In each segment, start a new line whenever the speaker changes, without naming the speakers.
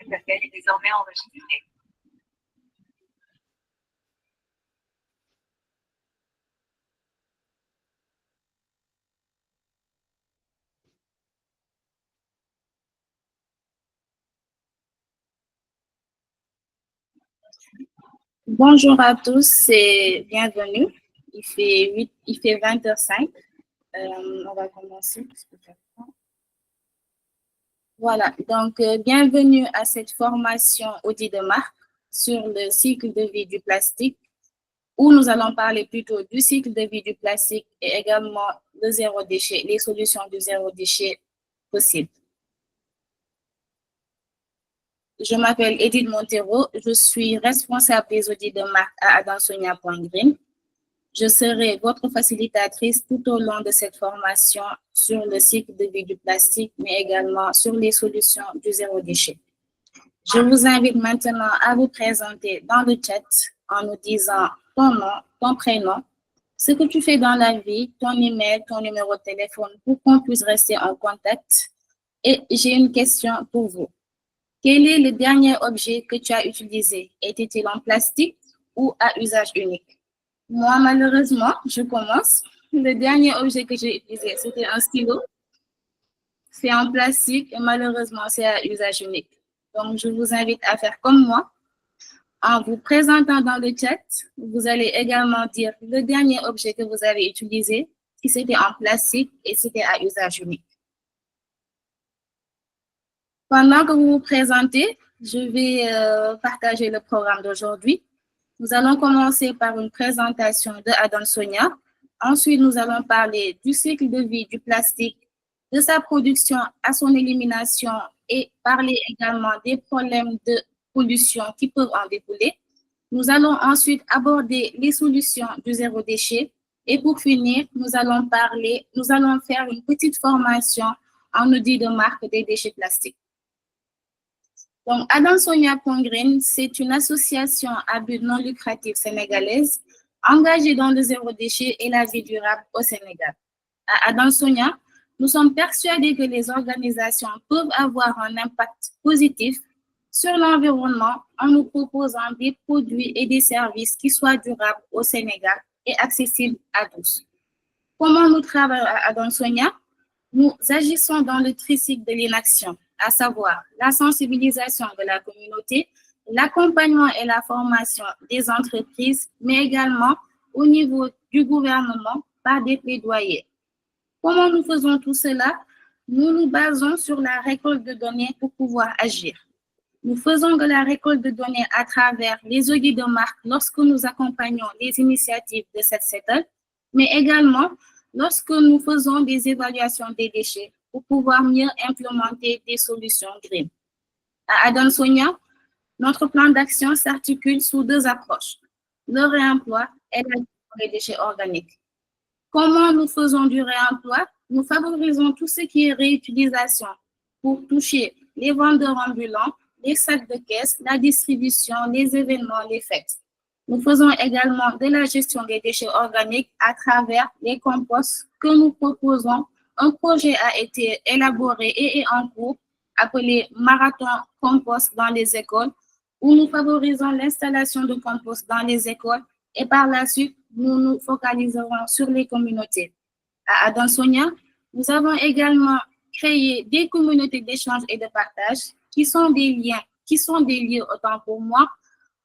Cet appel est désormais enregistré.
Bonjour à tous et bienvenue. Il fait 20h05. On va commencer. Voilà, donc bienvenue à cette formation audit de marque sur le cycle de vie du plastique, où nous allons parler plutôt du cycle de vie du plastique et également le zéro déchet, les solutions du zéro déchet possibles. Je m'appelle Edith Montero, je suis responsable des audits de marque à Adansonia.green. Je serai votre facilitatrice tout au long de cette formation sur le cycle de vie du plastique, mais également sur les solutions du zéro déchet. Je vous invite maintenant à vous présenter dans le chat en nous disant ton nom, ton prénom, ce que tu fais dans la vie, ton email, ton numéro de téléphone pour qu'on puisse rester en contact. Et j'ai une question pour vous. Quel est le dernier objet que tu as utilisé? Était-il en plastique ou à usage unique? Moi, malheureusement, je commence. Le dernier objet que j'ai utilisé, c'était un stylo. C'est en plastique et malheureusement, c'est à usage unique. Donc, je vous invite à faire comme moi. En vous présentant dans le chat, vous allez également dire le dernier objet que vous avez utilisé, si c'était en plastique et c'était à usage unique. Pendant que vous vous présentez, je vais partager le programme d'aujourd'hui. Nous allons commencer par une présentation de Adansonia. Ensuite, nous allons parler du cycle de vie du plastique, de sa production à son élimination et parler également des problèmes de pollution qui peuvent en découler. Nous allons ensuite aborder les solutions du zéro déchet. Et pour finir, nous allons faire une petite formation en audit de marque des déchets plastiques. Donc, Adansonia.green, c'est une association à but non lucratif sénégalaise engagée dans le zéro déchet et la vie durable au Sénégal. À Adansonia, nous sommes persuadés que les organisations peuvent avoir un impact positif sur l'environnement en nous proposant des produits et des services qui soient durables au Sénégal et accessibles à tous. Comment nous travaillons à Adansonia? Nous agissons dans le tricycle de l'inaction, à savoir la sensibilisation de la communauté, l'accompagnement et la formation des entreprises, mais également au niveau du gouvernement par des plaidoyers. Comment nous faisons tout cela? Nous nous basons sur la récolte de données pour pouvoir agir. Nous faisons de la récolte de données à travers les audits de marque lorsque nous accompagnons les initiatives de cette settle, mais également lorsque nous faisons des évaluations des déchets pour pouvoir mieux implémenter des solutions green. À Adansonia, notre plan d'action s'articule sous deux approches, le réemploi et la gestion des déchets organiques. Comment nous faisons du réemploi? Nous favorisons tout ce qui est réutilisation pour toucher les vendeurs ambulants, les sacs de caisse, la distribution, les événements, les fêtes. Nous faisons également de la gestion des déchets organiques à travers les composts que nous proposons. Un projet a été élaboré et est en cours, appelé Marathon Compost dans les écoles, où nous favorisons l'installation de compost dans les écoles et par la suite, nous nous focaliserons sur les communautés. À Adansonia, nous avons également créé des communautés d'échange et de partage qui sont des lieux autant pour moi,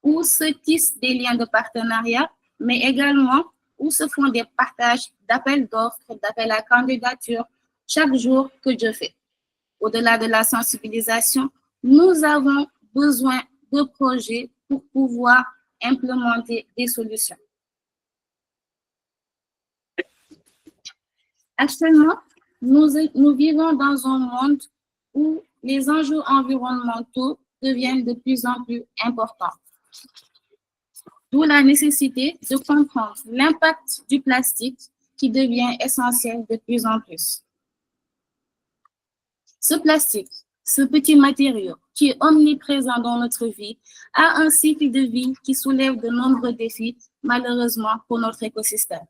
où se tissent des liens de partenariat, mais également où se font des partages d'appels d'offres, d'appels à candidature chaque jour que je fais. Au-delà de la sensibilisation, nous avons besoin de projets pour pouvoir implémenter des solutions. Actuellement, nous vivons dans un monde où les enjeux environnementaux deviennent de plus en plus importants. D'où la nécessité de comprendre l'impact du plastique qui devient essentiel de plus en plus. Ce plastique, ce petit matériau qui est omniprésent dans notre vie, a un cycle de vie qui soulève de nombreux défis, malheureusement, pour notre écosystème.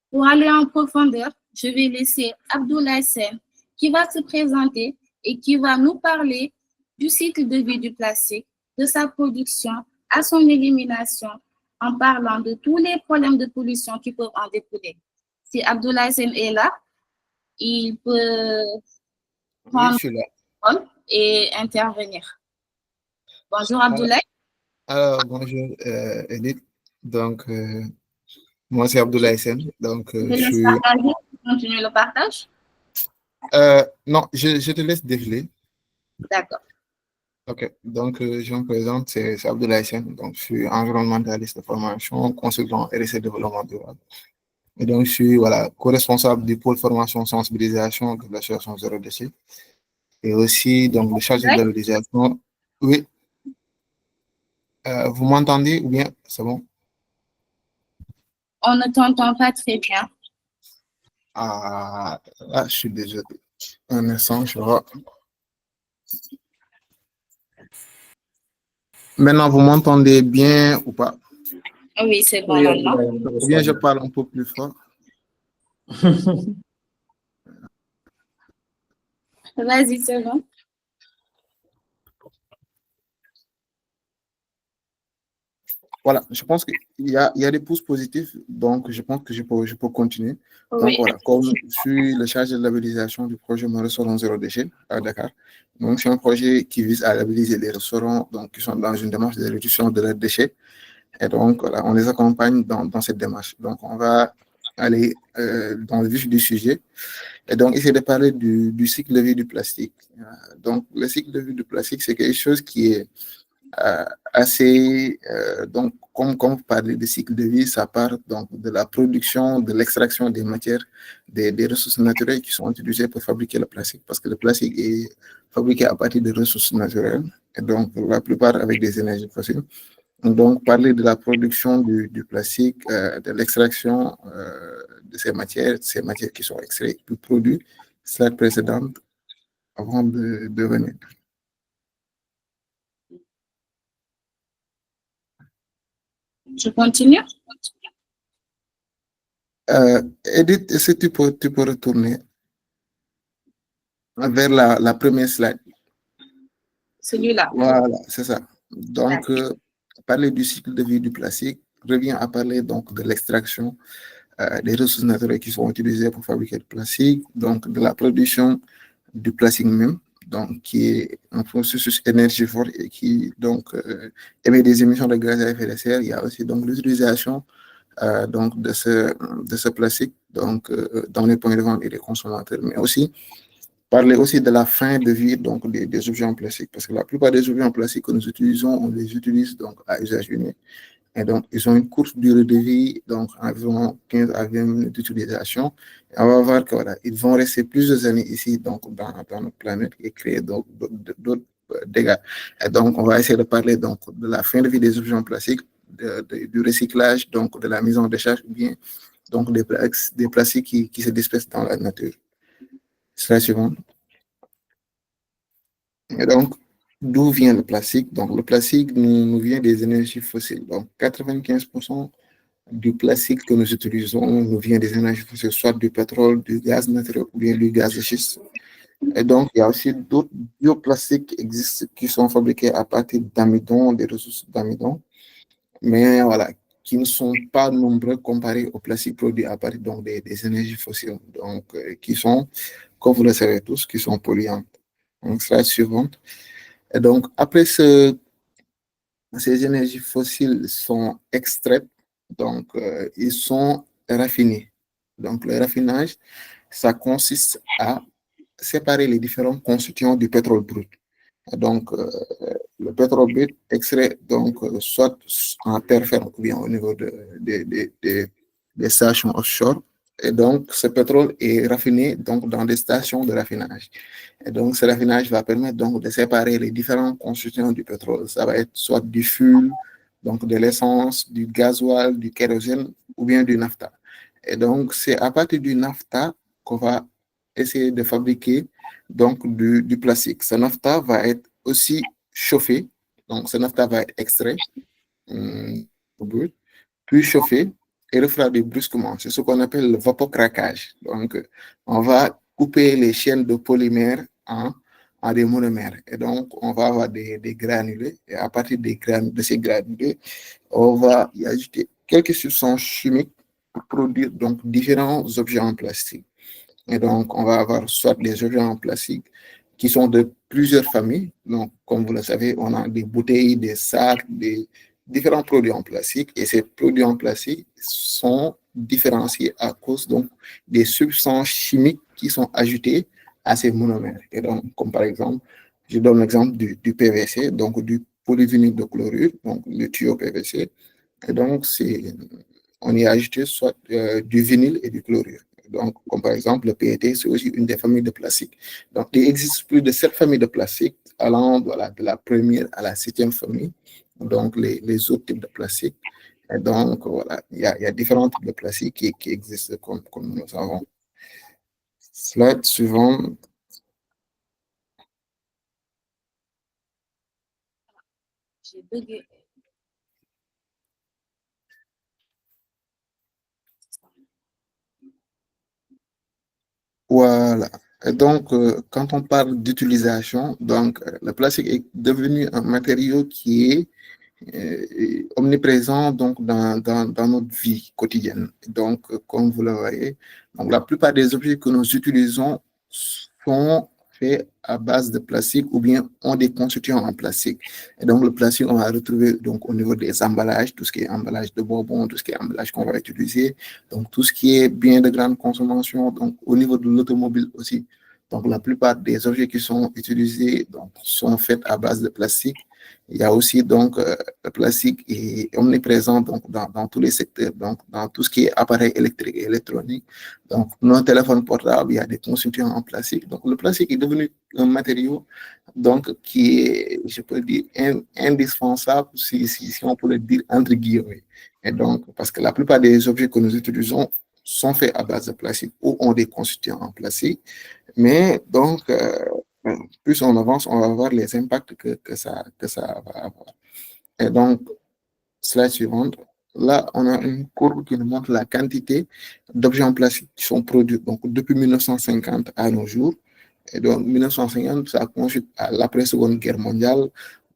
Pour aller en profondeur, je vais laisser Abdoulaye Sen qui va se présenter et qui va nous parler du cycle de vie du plastique, de sa production à son élimination, en parlant de tous les problèmes de pollution qui peuvent en découler. Si Abdoulaye Sen est là, il peut
Oui, je
prendre
suis là.
la parole et intervenir. Bonjour Abdoulaye.
Alors, bonjour Edith. Donc, moi c'est Abdoulaye Sen. Donc,
Je
je
te laisse
suis.
partager, continuer le partage.
Non, je te laisse défiler.
D'accord.
Ok. Donc, je me présente, c'est Abdoulaye Sen. Donc, je suis environnementaliste de formation, consultant RSE développement durable. Et donc, je suis voilà, co-responsable du pôle formation sensibilisation de l'association Zéro Déchet. Et aussi, donc, le chargé de la réalisation. Oui. Vous m'entendez ou bien c'est bon?
On ne t'entend pas très bien.
Ah, là, je suis désolé. Un instant, je vois. Maintenant, vous m'entendez bien ou pas?
Oui, c'est bon
Oui,
maintenant.
Ou bien je parle un peu plus fort.
Vas-y, c'est bon.
Voilà, je pense qu'il y a des pouces positifs, donc je pense que je peux continuer. Donc
Oui.
voilà, comme je suis le chargé de labellisation du projet Mon Restaurant Zéro Déchet à Dakar, donc c'est un projet qui vise à labelliser les restaurants donc, qui sont dans une démarche de réduction de leurs déchets. Et donc, voilà, on les accompagne dans cette démarche. Donc, on va aller dans le vif du sujet et donc essayer de parler du cycle de vie du plastique. Donc, le cycle de vie du plastique, c'est quelque chose qui est assez. Donc, comme vous parlez de cycle de vie, ça part donc de la production, de l'extraction des matières, des ressources naturelles qui sont utilisées pour fabriquer le plastique, parce que le plastique est fabriqué à partir de ressources naturelles, et donc la plupart avec des énergies fossiles. Donc, parler de la production du plastique, de l'extraction de ces matières qui sont extraites du produit, slide précédente, avant de venir.
Je continue?
Edith, est-ce que tu peux retourner vers la première slide?
Celui-là.
Voilà, c'est ça. Donc, parler du cycle de vie du plastique revient à parler donc de l'extraction des ressources naturelles qui sont utilisées pour fabriquer le plastique, donc de la production du plastique même, donc qui est un processus énergivore et qui donc émet des émissions de gaz à effet de serre. Il y a aussi donc l'utilisation donc de ce plastique donc dans les points de vente et les consommateurs, mais aussi parler aussi de la fin de vie donc des objets en plastique, parce que la plupart des objets en plastique que nous utilisons, on les utilise donc à usage unique. Et donc, ils ont une courte durée de vie, donc environ 15 à 20 minutes d'utilisation. Et on va voir que voilà, ils vont rester plusieurs années ici, donc dans notre planète et créer donc d'autres dégâts. Et donc, on va essayer de parler donc de la fin de vie des objets en plastique, du recyclage, donc de la mise en décharge, ou bien donc des plastiques qui se dispersent dans la nature. C'est la suivante. Et donc, d'où vient le plastique? Donc, le plastique nous vient des énergies fossiles. Donc, 95% du plastique que nous utilisons nous vient des énergies fossiles, soit du pétrole, du gaz naturel ou bien du gaz de schiste. Et donc, il y a aussi d'autres bioplastiques qui existent, qui sont fabriqués à partir d'amidon, des ressources d'amidon, mais voilà, qui ne sont pas nombreux comparés aux plastiques produits à partir donc, des énergies fossiles, donc qui sont, comme vous le savez tous, qui sont polluantes. Donc, slide suivante. Et donc, après ces énergies fossiles sont extraites, donc ils sont raffinés. Donc, le raffinage, ça consiste à séparer les différents constituants du pétrole brut. Donc, le pétrole brut extrait donc soit en terre ferme ou bien au niveau des stations offshore. Et donc, ce pétrole est raffiné donc, dans des stations de raffinage. Et donc, ce raffinage va permettre donc, de séparer les différents constituants du pétrole. Ça va être soit du fuel, donc de l'essence, du gasoil, du kérosène ou bien du naphtha. Et donc, c'est à partir du naphtha qu'on va essayer de fabriquer donc, du plastique. Ce naphtha va être aussi chauffé. Donc, ce naphtha va être extrait au brut, puis chauffé et refroidi brusquement. C'est ce qu'on appelle le vapocraquage. Donc, on va couper les chaînes de polymères en en des monomères. Et donc, on va avoir des granulés. Et à partir de ces granulés, on va y ajouter quelques substances chimiques pour produire donc différents objets en plastique. Et donc, on va avoir soit des objets en plastique qui sont de plusieurs familles. Donc, comme vous le savez, on a des bouteilles, des sacs, des différents produits en plastique. Et ces produits en plastique sont différenciés à cause donc des substances chimiques qui sont ajoutées à ces monomères. Et donc, comme par exemple, je donne l'exemple du PVC, donc du polyvinyle de chlorure, donc le tuyau PVC. Et donc, on y a ajouté soit du vinyle et du chlorure. Donc, comme par exemple, le PET, c'est aussi une des familles de plastique. Donc, il existe plus de 7 familles de plastique, allant voilà, de la première à la 7e famille, donc les autres types de plastique. Et donc, voilà, il y a différents types de plastique qui existent, comme nous savons. Slide suivant.
J'ai bugué.
Voilà. Et donc, quand on parle d'utilisation, donc, le plastique est devenu un matériau qui est omniprésent donc, dans notre vie quotidienne. Donc, comme vous le voyez, donc, la plupart des objets que nous utilisons sont faits à base de plastique ou bien ont des constituants en plastique. Et donc, le plastique, on va retrouver donc, au niveau des emballages, tout ce qui est emballage de bonbons, tout ce qui est emballage qu'on va utiliser, donc tout ce qui est bien de grande consommation, donc au niveau de l'automobile aussi. Donc, la plupart des objets qui sont utilisés donc, sont faits à base de plastique. Il y a aussi donc le plastique est omniprésent donc, dans tous les secteurs, donc dans tout ce qui est appareil électrique et électronique. Donc, nos téléphones portables, il y a des constituants en plastique. Donc, le plastique est devenu un matériau donc, qui est, je peux dire, indispensable, si on peut le dire entre guillemets. Et donc, parce que la plupart des objets que nous utilisons sont faits à base de plastique ou ont des constituants en plastique. Mais donc, plus on avance, on va voir les impacts que ça va avoir. Et donc, slide suivante. Là, on a une courbe qui nous montre la quantité d'objets en plastique qui sont produits donc, depuis 1950 à nos jours. Et donc, 1950, ça coïncide à l'après-seconde guerre mondiale.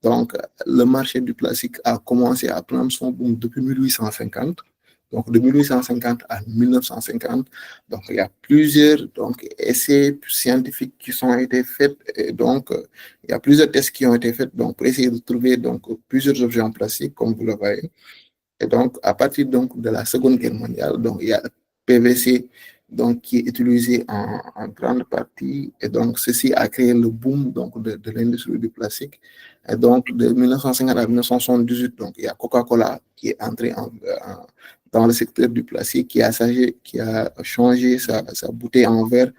Donc, le marché du plastique a commencé à prendre son boom depuis 1850. Donc, de 1850 à 1950, donc, il y a plusieurs donc, essais scientifiques qui ont été faits. Et donc, il y a plusieurs tests qui ont été faits donc, pour essayer de trouver donc, plusieurs objets en plastique, comme vous le voyez. Et donc, à partir donc, de la Seconde Guerre mondiale, donc, il y a le PVC donc, qui est utilisé en grande partie. Et donc, ceci a créé le boom donc, de l'industrie du plastique. Et donc, de 1950 à 1978, donc, il y a Coca-Cola qui est entré dans le secteur du plastique, qui a changé sa bouteille en verre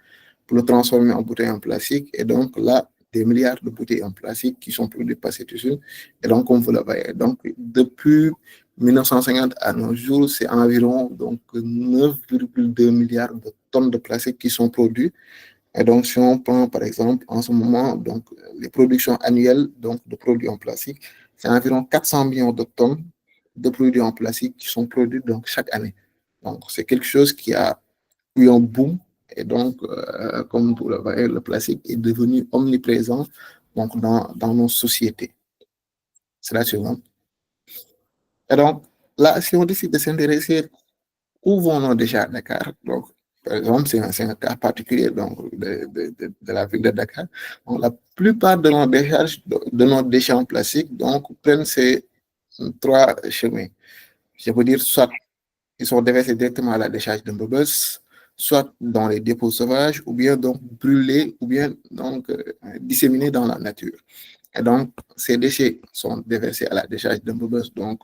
pour le transformer en bouteille en plastique. Et donc, là, des milliards de bouteilles en plastique qui sont produites par cette usine. Et donc, comme vous le voyez, donc, depuis 1950 à nos jours, c'est environ donc 9,2 milliards de tonnes de plastique qui sont produits. Et donc, si on prend par exemple en ce moment donc, les productions annuelles donc, de produits en plastique, c'est environ 400 millions de tonnes de produits en plastique qui sont produits donc, chaque année. Donc, c'est quelque chose qui a eu un boom. Et donc, comme vous le voyez, le plastique est devenu omniprésent donc, dans nos sociétés. C'est la suivante. Et donc, là, si on décide de s'intéresser où vont nos déchets à Dakar, donc, par exemple, c'est un cas particulier donc, de la ville de Dakar. Donc, la plupart de nos déchets en plastique donc, prennent ces 3 chemins. Je veux dire, soit ils sont déversés directement à la décharge de Mbobes, soit dans les dépôts sauvages, ou bien donc brûlés, ou bien donc disséminés dans la nature. Et donc, ces déchets sont déversés à la décharge de Mbobes, donc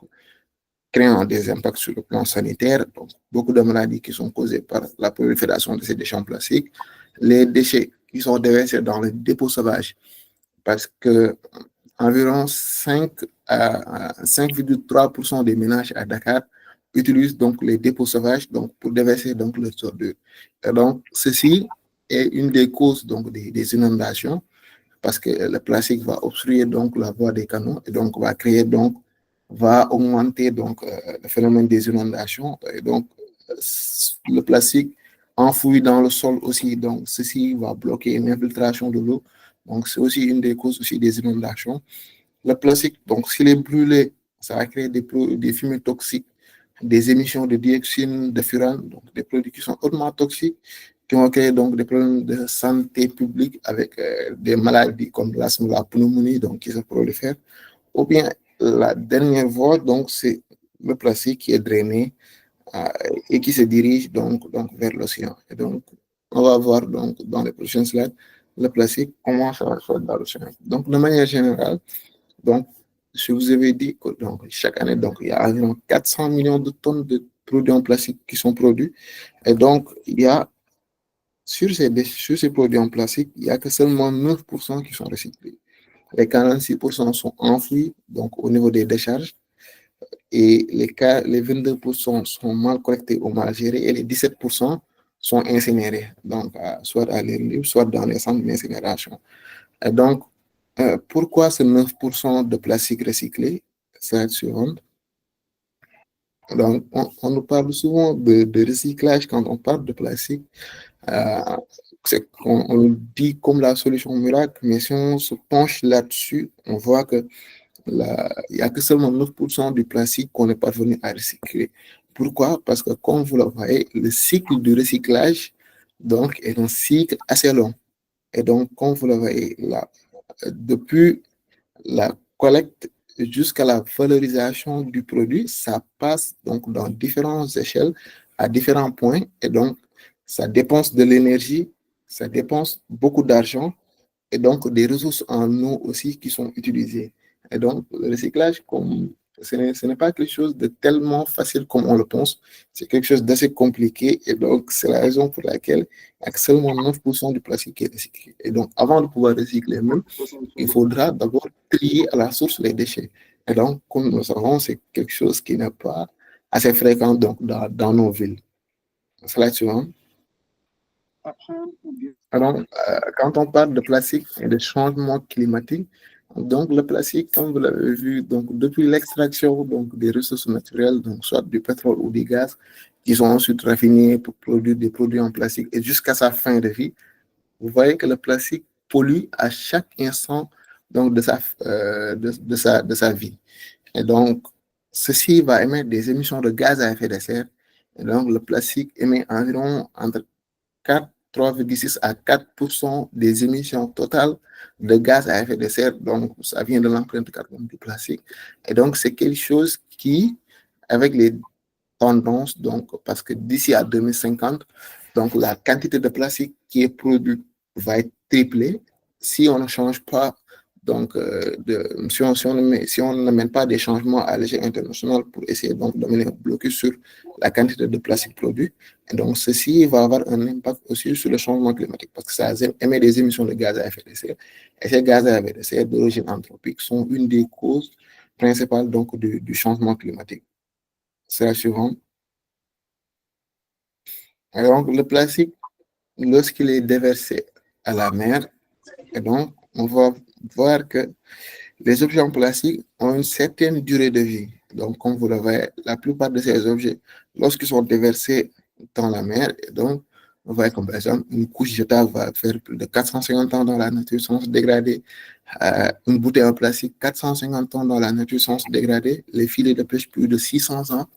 créant des impacts sur le plan sanitaire, donc beaucoup de maladies qui sont causées par la prolifération de ces déchets en plastique, les déchets qui sont déversés dans les dépôts sauvages, parce que environ 5,3% des ménages à Dakar utilisent donc les dépôts sauvages donc, pour déverser donc le ordures. Et donc, ceci est une des causes donc, des inondations, parce que le plastique va obstruer donc la voie des canaux et donc va augmenter donc le phénomène des inondations. Et donc, le plastique enfoui dans le sol aussi, donc ceci va bloquer une infiltration de l'eau. Donc, c'est aussi une des causes aussi des inondations. Le plastique, donc, s'il est brûlé, ça va créer des fumées toxiques, des émissions de dioxine, de furane, donc des produits qui sont hautement toxiques, qui vont créer donc des problèmes de santé publique avec des maladies comme l'asthme, la pneumonie, donc qui se prolifèrent. Ou bien la dernière voie, donc, c'est le plastique qui est drainé euh, et qui se dirige donc vers l'océan. Et donc, on va voir donc dans les prochaines slides le plastique, comment ça va se faire dans l'océan. Donc, de manière générale, donc, je vous avais dit que donc, chaque année, donc, il y a environ 400 millions de tonnes de produits en plastique qui sont produits. Et donc, il y a, sur ces produits en plastique, il n'y a que seulement 9% qui sont recyclés. Les 46% sont enfouis, donc au niveau des décharges, et les 22% sont mal collectés ou mal gérés, et les 17% sont incinérés, donc soit à l'air libre, soit dans les centres d'incinération. Et donc, pourquoi ce 9% de plastique recyclé? Slide suivante. Donc, on nous parle souvent de recyclage quand on parle de plastique. Euh, on nous dit comme la solution miracle, mais si on se penche là-dessus, on voit que il n'y a que seulement 9% du plastique qu'on est parvenu à recycler. Pourquoi? Parce que, comme vous le voyez, le cycle du recyclage donc, est un cycle assez long. Et donc, comme vous le voyez là, depuis la collecte jusqu'à la valorisation du produit, ça passe donc dans différentes échelles, à différents points. Et donc, ça dépense de l'énergie, ça dépense beaucoup d'argent et donc des ressources en eau aussi qui sont utilisées. Et donc, le recyclage, ce n'est pas quelque chose de tellement facile comme on le pense, c'est quelque chose d'assez compliqué. Et donc, c'est la raison pour laquelle il n'y a que seulement 9% du plastique qui est recyclé. Et donc, avant de pouvoir recycler même, il faudra d'abord trier à la source les déchets. Et donc, comme nous le savons, c'est quelque chose qui n'est pas assez fréquent donc, dans nos villes. Slide suivant. Alors, quand on parle de plastique et de changement climatique, donc le plastique, comme vous l'avez vu, donc depuis l'extraction donc des ressources naturelles, donc soit du pétrole ou du gaz, qui sont ensuite raffinés pour produire des produits en plastique et jusqu'à sa fin de vie, vous voyez que le plastique pollue à chaque instant donc de sa vie. Et donc, ceci va émettre des émissions de gaz à effet de serre. Et donc, le plastique émet environ entre 3,6 à 4% des émissions totales de gaz à effet de serre. Donc, ça vient de l'empreinte carbone du plastique. Et donc, c'est quelque chose qui, avec les tendances, donc, parce que d'ici à 2050, donc, la quantité de plastique qui est produite va être triplée si on ne change pas donc, si on n'amène pas des changements à l'échelle internationale pour essayer donc de mener un blocus sur la quantité de plastique produit. Et donc, ceci va avoir un impact aussi sur le changement climatique parce que ça émet des émissions de gaz à effet de serre. Et ces gaz à effet de serre d'origine anthropique sont une des causes principales donc, du changement climatique. C'est la suivante. Et donc, le plastique, lorsqu'il est déversé à la mer, et donc, on va voir que les objets en plastique ont une certaine durée de vie. Donc, comme vous le voyez, la plupart de ces objets, lorsqu'ils sont déversés dans la mer, et donc, on voit comme par exemple, une couche jetable va faire plus de 450 ans dans la nature sans se dégrader. Une bouteille en plastique, 450 ans dans la nature sans se dégrader. Les filets de pêche, plus de 600 ans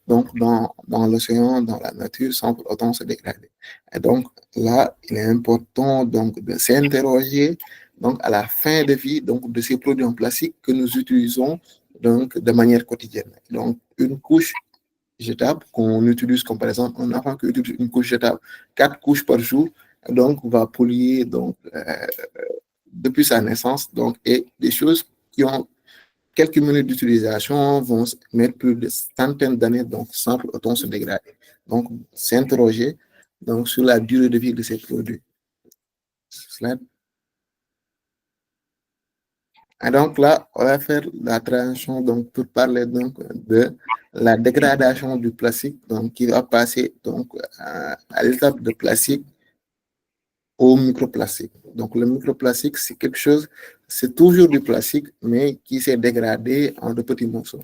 donc dans l'océan, dans la nature, sans pour autant se dégrader. Et donc, là, il est important donc, de s'interroger donc, à la fin de vie donc, de ces produits en plastique que nous utilisons donc, de manière quotidienne. Donc, une couche jetable qu'on utilise comme par exemple un enfant qui utilise une couche jetable 4 couches par jour, donc va polluer donc, depuis sa naissance donc, et des choses qui ont quelques minutes d'utilisation vont mettre plus de centaines d'années donc sans pour autant se dégrader. Donc, s'interroger donc, sur la durée de vie de ces produits. Slide. Et donc là, on va faire la transition donc, pour parler donc, de la dégradation du plastique donc, qui va passer donc, à l'étape de plastique au microplastique. Donc le microplastique, c'est quelque chose, c'est toujours du plastique, mais qui s'est dégradé en de petits morceaux.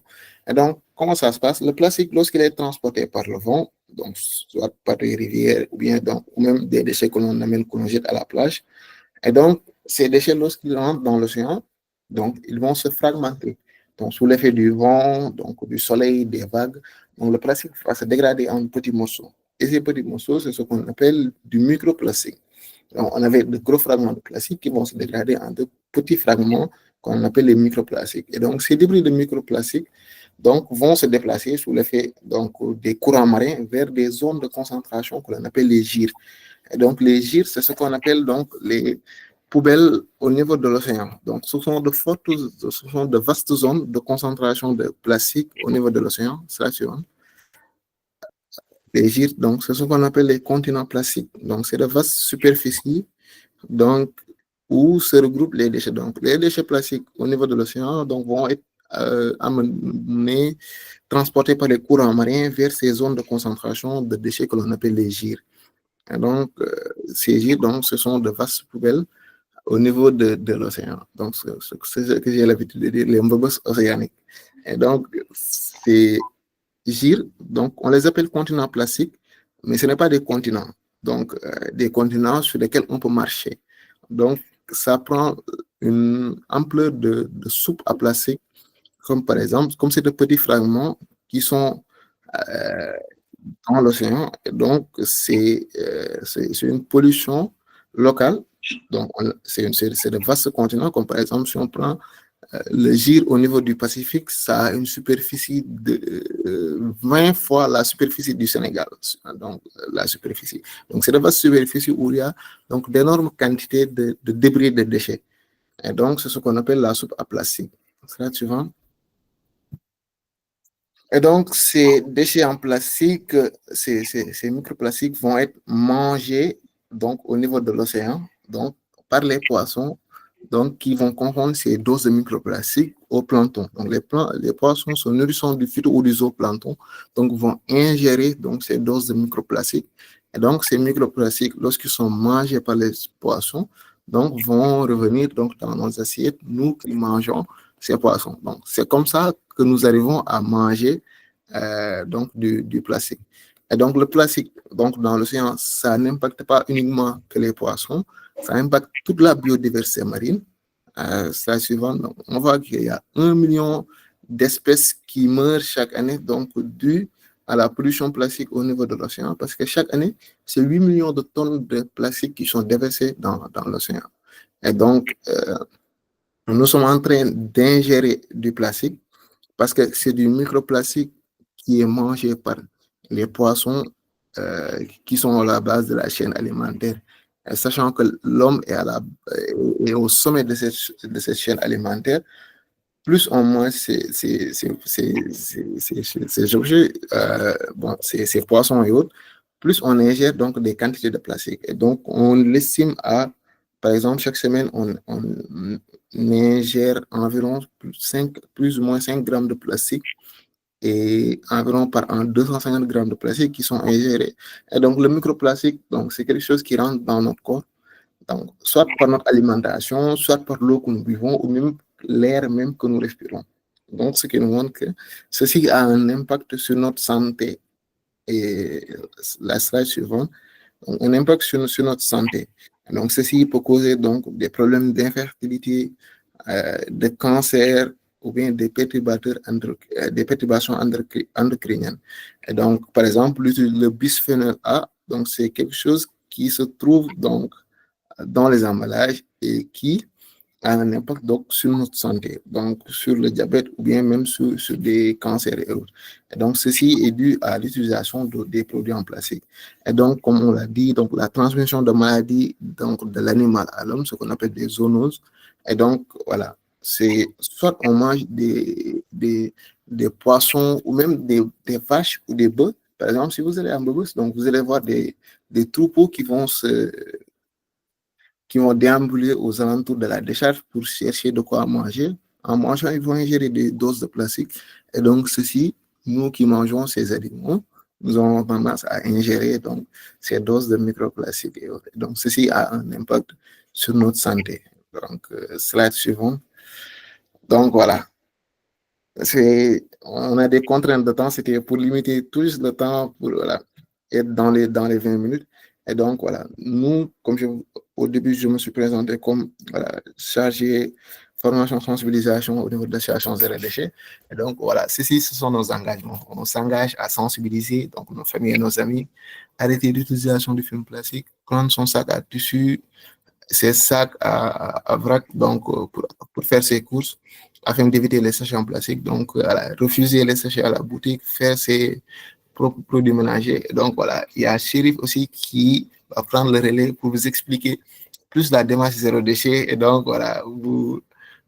Et donc, comment ça se passe? Le plastique, lorsqu'il est transporté par le vent, donc soit par les rivières ou bien donc, ou même des déchets que l'on amène, que l'on jette à la plage, Et donc, ces déchets, lorsqu'ils rentrent dans l'océan, donc, ils vont se fragmenter. Donc, sous l'effet du vent, donc, du soleil, des vagues, donc, le plastique va se dégrader en petits morceaux. Et ces petits morceaux, c'est ce qu'on appelle du microplastique. Donc, on avait de gros fragments de plastique qui vont se dégrader en de petits fragments qu'on appelle les microplastiques. Et donc, ces débris de microplastiques donc, vont se déplacer sous l'effet donc, des courants marins vers des zones de concentration que l'on appelle les gyres. Et donc, les gyres, c'est ce qu'on appelle donc les poubelles au niveau de l'océan. Donc, ce sont de vastes zones de concentration de plastique au niveau de l'océan. Les gyres, donc, c'est ce qu'on appelle les continents plastiques. Donc, c'est de vastes superficies donc, où se regroupent les déchets. Donc, les déchets plastiques au niveau de l'océan donc, vont être amenés, transportés par les courants marins vers ces zones de concentration de déchets que l'on appelle les gyres. Et donc, ces gyres, donc, ce sont de vastes poubelles au niveau de l'océan. Donc, c'est ce que j'ai l'habitude de dire, les mbobos océaniques. Et donc, ces gyres, donc, on les appelle continents plastiques, mais ce n'est pas des continents. Donc, des continents sur lesquels on peut marcher. Donc, ça prend une ampleur de soupe à plastique, comme par exemple, comme c'est de petits fragments qui sont dans l'océan. Donc, c'est une pollution locale. Donc, c'est de vastes continents, comme par exemple, si on prend le gyre au niveau du Pacifique, ça a une superficie de 20 fois la superficie du Sénégal. Donc, la superficie. Donc, c'est de vastes superficies où il y a donc d'énormes quantités de débris, de déchets. Et donc, c'est ce qu'on appelle la soupe à plastique. Slide suivant. Et donc, ces déchets en plastique, ces microplastiques vont être mangés donc, au niveau de l'océan donc, par les poissons donc, qui vont confondre ces doses de microplastiques au plancton. Donc, les poissons se nourrissant du phyto ou du zooplancton donc, vont ingérer donc, ces doses de microplastiques. Et donc, ces microplastiques, lorsqu'ils sont mangés par les poissons, donc, vont revenir donc, dans nos assiettes, nous qui mangeons ces poissons. Donc, c'est comme ça que nous arrivons à manger donc du plastique. Et donc, le plastique donc, dans l'océan, ça n'impacte pas uniquement que les poissons, ça impacte toute la biodiversité marine. Ça suivant, donc, on voit qu'il y a 1 million d'espèces qui meurent chaque année, donc dû à la pollution plastique au niveau de l'océan, parce que chaque année, c'est 8 millions de tonnes de plastique qui sont déversées dans l'océan. Et donc, nous sommes en train d'ingérer du plastique parce que c'est du microplastique qui est mangé par les poissons qui sont à la base de la chaîne alimentaire. Et sachant que l'homme est au sommet de cette chaîne alimentaire, plus on mange ces objets, ces poissons et autres, plus on ingère donc des quantités de plastique. Et donc, on l'estime à, par exemple, chaque semaine, on ingère environ plus ou moins 5 grammes de plastique et environ par an 250 grammes de plastique qui sont ingérés. Et donc, le microplastique, donc, c'est quelque chose qui rentre dans notre corps, donc, soit par notre alimentation, soit par l'eau que nous buvons, ou même l'air même que nous respirons. Donc, ce qui nous montre que ceci a un impact sur notre santé. Et la slide suivante, donc, un impact sur notre santé. Donc, ceci peut causer donc, des problèmes d'infertilité, de cancer, ou bien des perturbations endocriniennes. Et donc, par exemple, le bisphénol A, donc c'est quelque chose qui se trouve donc dans les emballages et qui a un impact donc sur notre santé, donc sur le diabète ou bien même sur des cancers et autres. Et donc, ceci est dû à l'utilisation des produits en plastique. Et donc, comme on l'a dit, donc la transmission de maladies donc, de l'animal à l'homme, ce qu'on appelle des zoonoses. Et donc, voilà, c'est soit on mange des poissons ou même des vaches ou des bœufs. Par exemple, si vous allez à Mbobos, donc vous allez voir des troupeaux qui vont déambuler aux alentours de la décharge pour chercher de quoi manger. En mangeant, ils vont ingérer des doses de plastique. Et donc, ceci, nous qui mangeons ces aliments, nous avons tendance à ingérer donc, ces doses de microplastique. Et autres. Donc, ceci a un impact sur notre santé. Donc, slide suivant. Donc, voilà. On a des contraintes de temps, c'était pour limiter tout juste le temps pour voilà, être dans les 20 minutes. Et donc, voilà, nous, au début, je me suis présenté comme voilà, chargé formation, sensibilisation au niveau de l'association Zéro Déchet. Et donc, voilà, ce sont nos engagements. On s'engage à sensibiliser donc, nos familles et nos amis, arrêter l'utilisation du film plastique, prendre son sac à tissu, ses sacs à vrac donc, pour faire ses courses, afin d'éviter les sachets en plastique. Donc, voilà, refuser les sachets à la boutique, faire ses propres produits ménagers. Donc, voilà, il y a Chérif aussi qui va prendre le relais pour vous expliquer plus la démarche zéro déchet. Et donc, voilà, vous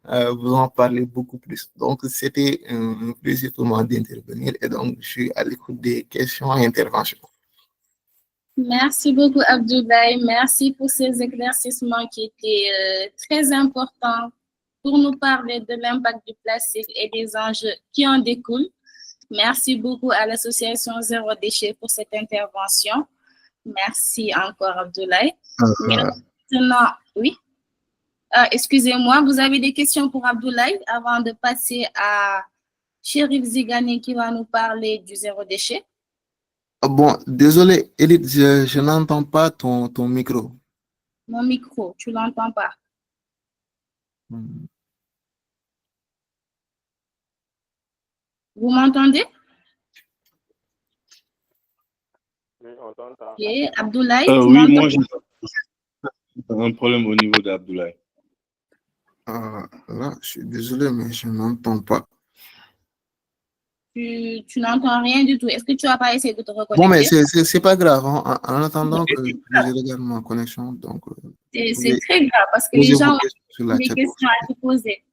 en parlez beaucoup plus. Donc, c'était un plaisir pour moi d'intervenir. Et donc, je suis à l'écoute des questions et interventions.
Merci beaucoup, Abdoulaye. Merci pour ces éclaircissements qui étaient très importants pour nous parler de l'impact du plastique et des enjeux qui en découlent. Merci beaucoup à l'association Zéro Déchet pour cette intervention. Merci encore, Abdoulaye. Maintenant, oui. Excusez-moi, vous avez des questions pour Abdoulaye avant de passer à Chérif Zigani qui va nous parler du zéro déchet?
Bon, désolé, Élite, je n'entends pas ton micro.
Mon micro, tu l'entends pas? Vous m'entendez?
Oui, on t'entend.
Ok, Abdoulaye,
oui, moi j'ai un problème au niveau d'Abdoulaye.
Là, je suis désolé, mais je n'entends pas.
Tu n'entends rien du tout. Est-ce que tu n'as pas essayé de te reconnecter?
Bon, mais c'est pas grave. Hein. En attendant que je regarde ma connexion, donc...
c'est très grave parce que les gens ont des questions à te poser.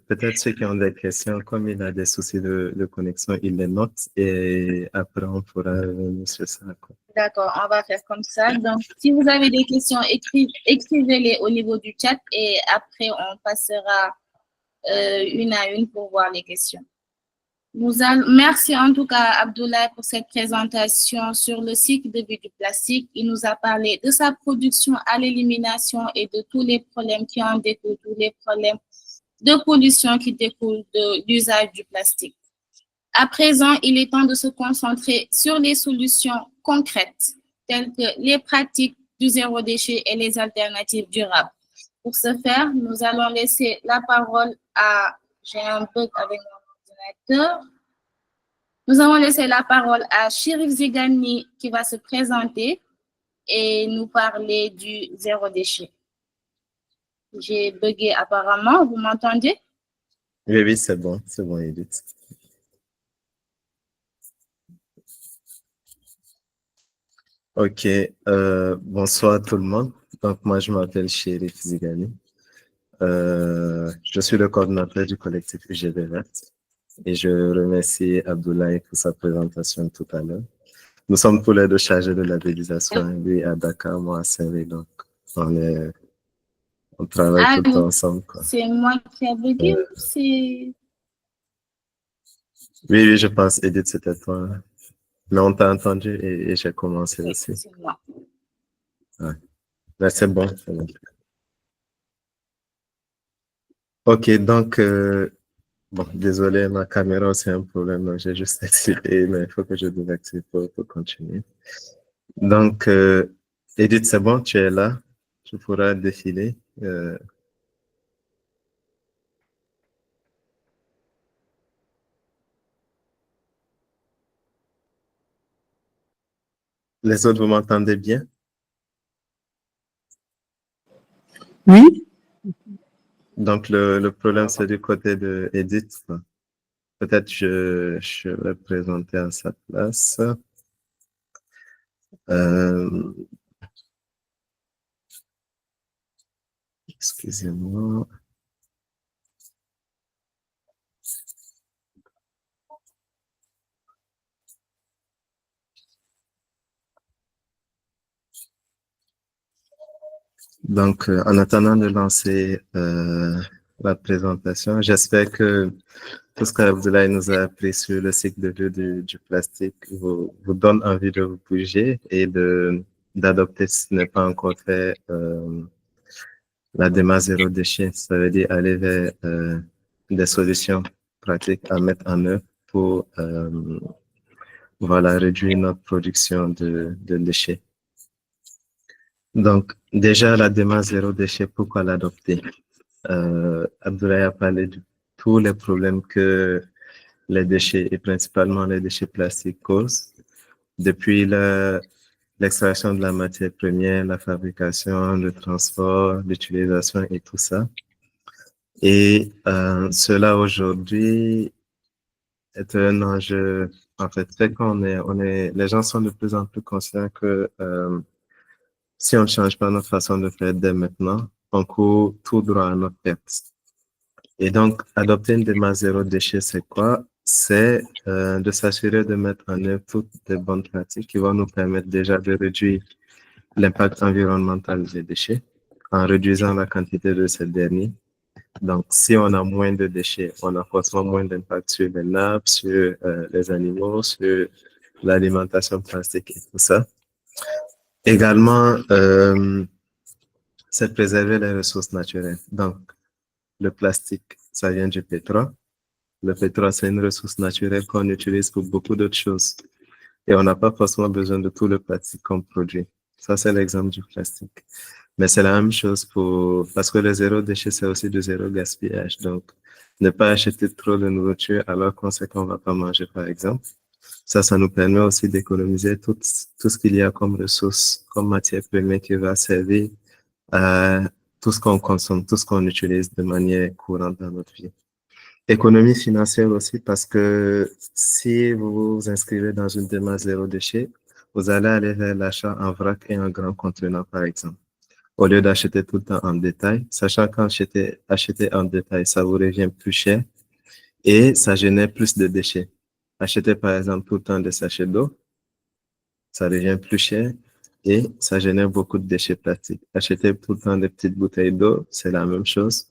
Peut-être ceux qui ont des questions, comme il a des soucis de connexion, il les note et après on pourra revenir sur ça.
D'accord, on va faire comme ça. Donc, si vous avez des questions, écrivez-les au niveau du chat et après on passera une à une pour voir les questions. Merci en tout cas, Abdoulaye, pour cette présentation sur le cycle de vie du plastique. Il nous a parlé de sa production à l'élimination et de tous les problèmes qui en découlent, tous les problèmes de pollution qui découlent de l'usage du plastique. À présent, il est temps de se concentrer sur les solutions concrètes, telles que les pratiques du zéro déchet et les alternatives durables. Pour ce faire, nous allons laisser la parole à... J'ai un bug avec mon ordinateur. Nous allons laisser la parole à Chérif Zigani qui va se présenter et nous parler du zéro déchet. J'ai bugué apparemment, vous m'entendez?
Oui, c'est bon, Edith. Ok, bonsoir à tout le monde. Donc, moi, je m'appelle Chérif Zigani. Je suis le coordinateur du collectif UGB Vert et je remercie Abdoulaye pour sa présentation tout à l'heure. Nous sommes tous les deux chargés de labellisation, lui à Dakar, moi à Saint-Louis, donc on travaille tout le temps ensemble.
C'est moi qui ai bugué ou c'est...
Oui, je pense, Edith, c'était toi. Mais on t'a entendu et j'ai commencé aussi.
C'est moi.
Ouais. Mais c'est bon. Ok, donc, bon, désolé, ma caméra, c'est un problème, donc j'ai juste activé, mais il faut que je désactive pour continuer. Donc, Edith, c'est bon, tu es là, tu pourras défiler. Les autres, vous m'entendez bien?
Oui.
Donc, le problème, c'est du côté de Edith. Peut-être je vais présenter à sa place. Excusez-moi. Donc, en attendant de lancer la présentation, j'espère que tout ce qu'Abdoulaye nous a appris sur le cycle de vie du plastique vous donne envie de vous bouger et d'adopter, si ce n'est pas encore fait, la démarche zéro déchet. Ça veut dire aller vers des solutions pratiques à mettre en œuvre pour voilà, réduire notre production de déchets. Donc, déjà, la démarche zéro déchet, pourquoi l'adopter? Abdoulaye a parlé de tous les problèmes que les déchets, et principalement les déchets plastiques, causent, depuis l'extraction de la matière première, la fabrication, le transport, l'utilisation et tout ça. Et cela aujourd'hui est un enjeu, en fait, fait les gens sont de plus en plus conscients que si on ne change pas notre façon de faire dès maintenant, on court tout droit à notre perte. Et donc, adopter une démarche zéro déchet, c'est quoi? C'est de s'assurer de mettre en œuvre toutes les bonnes pratiques qui vont nous permettre déjà de réduire l'impact environnemental des déchets en réduisant la quantité de ces derniers. Donc, si on a moins de déchets, on a forcément moins d'impact sur les nappes, sur les animaux, sur l'alimentation plastique et tout ça. Également, c'est préserver les ressources naturelles. Donc, le plastique, ça vient du pétrole. Le pétrole, c'est une ressource naturelle qu'on utilise pour beaucoup d'autres choses. Et on n'a pas forcément besoin de tout le plastique qu'on produit. Ça, c'est l'exemple du plastique. Mais c'est la même chose parce que le zéro déchet, c'est aussi du zéro gaspillage. Donc, ne pas acheter trop de nourriture alors qu'on sait qu'on va pas manger, par exemple. Ça nous permet aussi d'économiser tout ce qu'il y a comme ressources, comme matière première qui va servir à tout ce qu'on consomme, tout ce qu'on utilise de manière courante dans notre vie. Économie financière aussi, parce que si vous vous inscrivez dans une démarche zéro déchet, vous allez aller vers l'achat en vrac et en grand contenant, par exemple, au lieu d'acheter tout le temps en détail, sachant qu'acheter en détail, ça vous revient plus cher et ça génère plus de déchets. Acheter, par exemple, tout le temps des sachets d'eau, ça devient plus cher et ça génère beaucoup de déchets plastiques. Acheter tout le temps des petites bouteilles d'eau, c'est la même chose.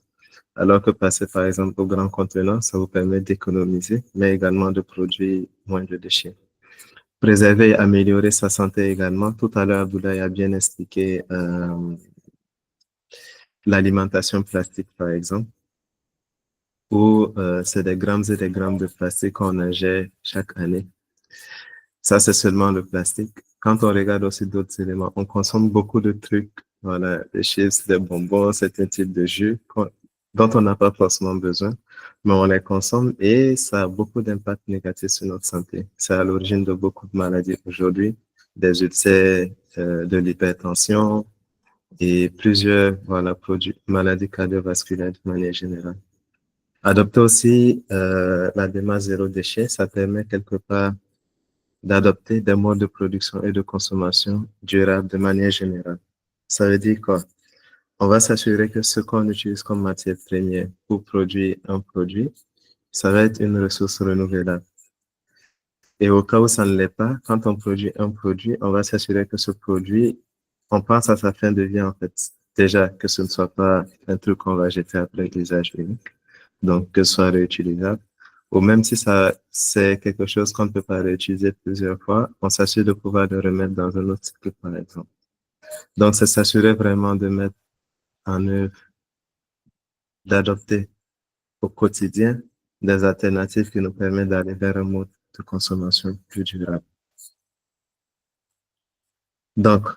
Alors que passer, par exemple, au grand contenant, ça vous permet d'économiser, mais également de produire moins de déchets. Préserver et améliorer sa santé également. Tout à l'heure, Abdoulaye a bien expliqué l'alimentation plastique, par exemple, où c'est des grammes et des grammes de plastique qu'on ingère chaque année. Ça, c'est seulement le plastique. Quand on regarde aussi d'autres éléments, on consomme beaucoup de trucs, voilà, des chips, des bonbons, certains types de jus dont on n'a pas forcément besoin, mais on les consomme et ça a beaucoup d'impact négatif sur notre santé. C'est à l'origine de beaucoup de maladies aujourd'hui, des ulcères, de l'hypertension et plusieurs, voilà, maladies cardiovasculaires de manière générale. Adopter aussi la démarche zéro déchet, ça permet quelque part d'adopter des modes de production et de consommation durables de manière générale. Ça veut dire quoi? On va s'assurer que ce qu'on utilise comme matière première pour produire un produit, ça va être une ressource renouvelable. Et au cas où ça ne l'est pas, quand on produit un produit, on va s'assurer que ce produit, on pense à sa fin de vie en fait. Déjà, que ce ne soit pas un truc qu'on va jeter après l'usage unique, donc que ce soit réutilisable. Ou même si c'est quelque chose qu'on ne peut pas réutiliser plusieurs fois, on s'assure de pouvoir le remettre dans un autre cycle, par exemple. Donc, c'est s'assurer vraiment de mettre en œuvre, d'adopter au quotidien des alternatives qui nous permettent d'aller vers un mode de consommation plus durable. Donc,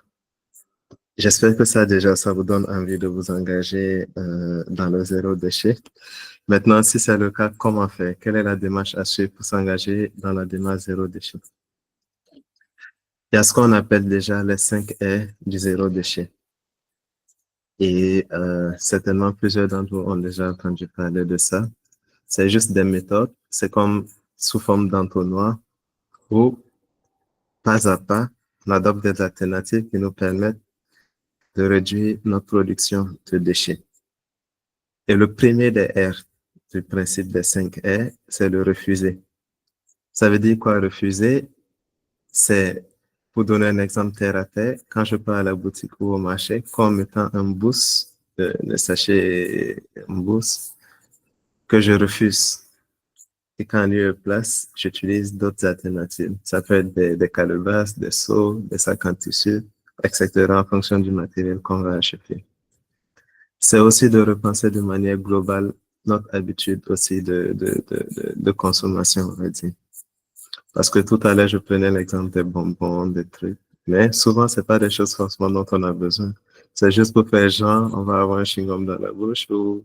j'espère que ça vous donne envie de vous engager dans le zéro déchet. Maintenant, si c'est le cas, comment faire? Quelle est la démarche à suivre pour s'engager dans la démarche zéro déchet? Il y a ce qu'on appelle déjà les 5 R du zéro déchet. Et certainement, plusieurs d'entre vous ont déjà entendu parler de ça. C'est juste des méthodes. C'est comme sous forme d'entonnoir où, pas à pas, on adopte des alternatives qui nous permettent de réduire notre production de déchets. Et le premier des R du principe des 5 R, c'est le refuser. Ça veut dire quoi, refuser? C'est, pour donner un exemple terre à terre, quand je pars à la boutique ou au marché, comme mettant un boost, le sachet un boost, que je refuse. Et quand il y a place, j'utilise d'autres alternatives. Ça peut être des calebasses, des seaux, des sacs en tissu, etc., en fonction du matériel qu'on va acheter. C'est aussi de repenser de manière globale notre habitude aussi de consommation, on va dire. Parce que tout à l'heure, je prenais l'exemple des bonbons, des trucs. Mais souvent, c'est pas des choses forcément dont on a besoin. C'est juste pour faire genre, on va avoir un chewing-gum dans la bouche ou,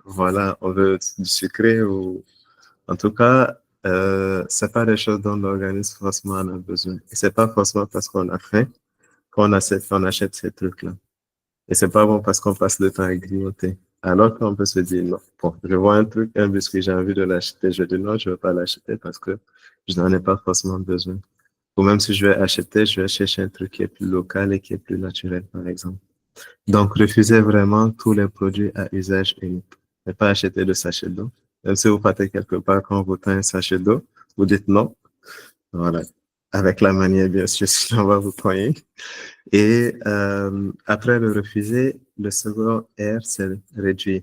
voilà, on veut du sucré ou, en tout cas, c'est pas des choses dont l'organisme forcément en a besoin. Et c'est pas forcément parce qu'on a faim qu'on achète ces trucs-là. Et c'est pas bon parce qu'on passe le temps à grignoter. Alors qu'on peut se dire, non, bon, je vois un truc, un biscuit, j'ai envie de l'acheter. Je dis non, je veux pas l'acheter parce que je n'en ai pas forcément besoin. Ou même si je vais acheter, je vais chercher un truc qui est plus local et qui est plus naturel, par exemple. Donc, refusez vraiment tous les produits à usage unique. Ne pas acheter de sachet d'eau. Même si vous partez quelque part, quand vous tend un sachet d'eau, vous dites non. Voilà. Avec la manière, bien sûr, sinon on va vous poigner. Et après le refuser, le second R, c'est réduire.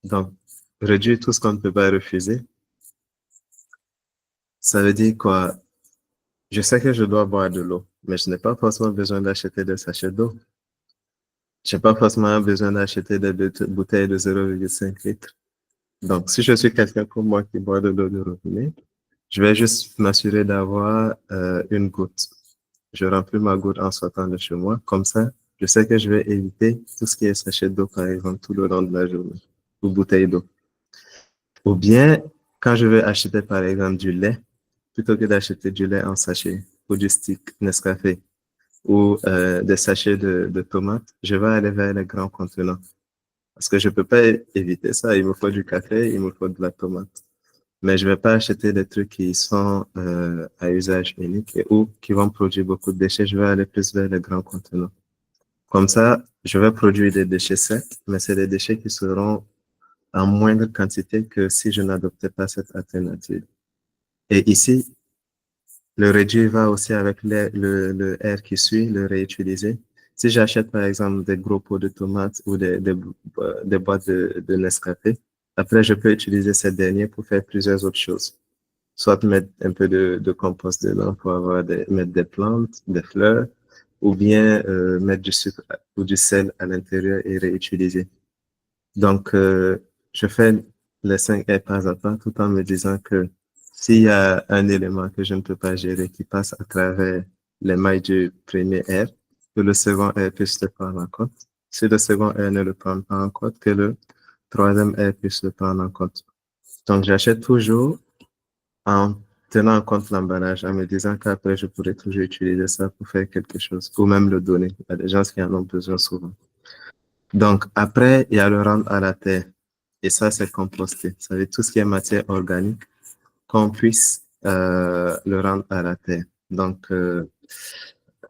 Donc, réduire tout ce qu'on ne peut pas refuser. Ça veut dire quoi? Je sais que je dois boire de l'eau, mais je n'ai pas forcément besoin d'acheter des sachets d'eau. Je n'ai pas forcément besoin d'acheter des bouteilles de 0,5 litres. Donc, si je suis quelqu'un comme moi qui boit de l'eau de robinet, je vais juste m'assurer d'avoir une goutte. Je remplis ma goutte en sortant de chez moi. Comme ça, je sais que je vais éviter tout ce qui est sachet d'eau, par exemple, tout le long de la journée, ou bouteille d'eau. Ou bien, quand je vais acheter, par exemple, du lait, plutôt que d'acheter du lait en sachet, ou du stick Nescafé, ou des sachets de tomates, je vais aller vers les grands contenants. Parce que je peux pas éviter ça. Il me faut du café, il me faut de la tomate. Mais je vais pas acheter des trucs qui sont à usage unique ou qui vont produire beaucoup de déchets. Je vais aller plus vers les grands contenants. Comme ça, je vais produire des déchets secs, mais c'est des déchets qui seront en moindre quantité que si je n'adoptais pas cette alternative. Et ici, le réduit va aussi avec le R qui suit, le réutiliser. Si j'achète par exemple des gros pots de tomates ou des boîtes de Nescafé, après je peux utiliser ces derniers pour faire plusieurs autres choses. Soit mettre un peu de compost dedans pour mettre des plantes, des fleurs, ou bien mettre du sucre ou du sel à l'intérieur et réutiliser. Donc, je fais les 5 R pas à pas tout en me disant que s'il y a un élément que je ne peux pas gérer qui passe à travers les mailles du premier R, que le second R puisse le prendre en compte. Si le second R ne le prend pas en compte, que le troisième R puisse le prendre en compte. Donc, j'achète toujours en tenant en compte l'emballage, en me disant qu'après, je pourrais toujours utiliser ça pour faire quelque chose, ou même le donner à des gens qui en ont besoin souvent. Donc, après, il y a le rendre à la terre. Et ça, c'est composter. Ça veut dire tout ce qui est matière organique, qu'on puisse le rendre à la terre. Donc,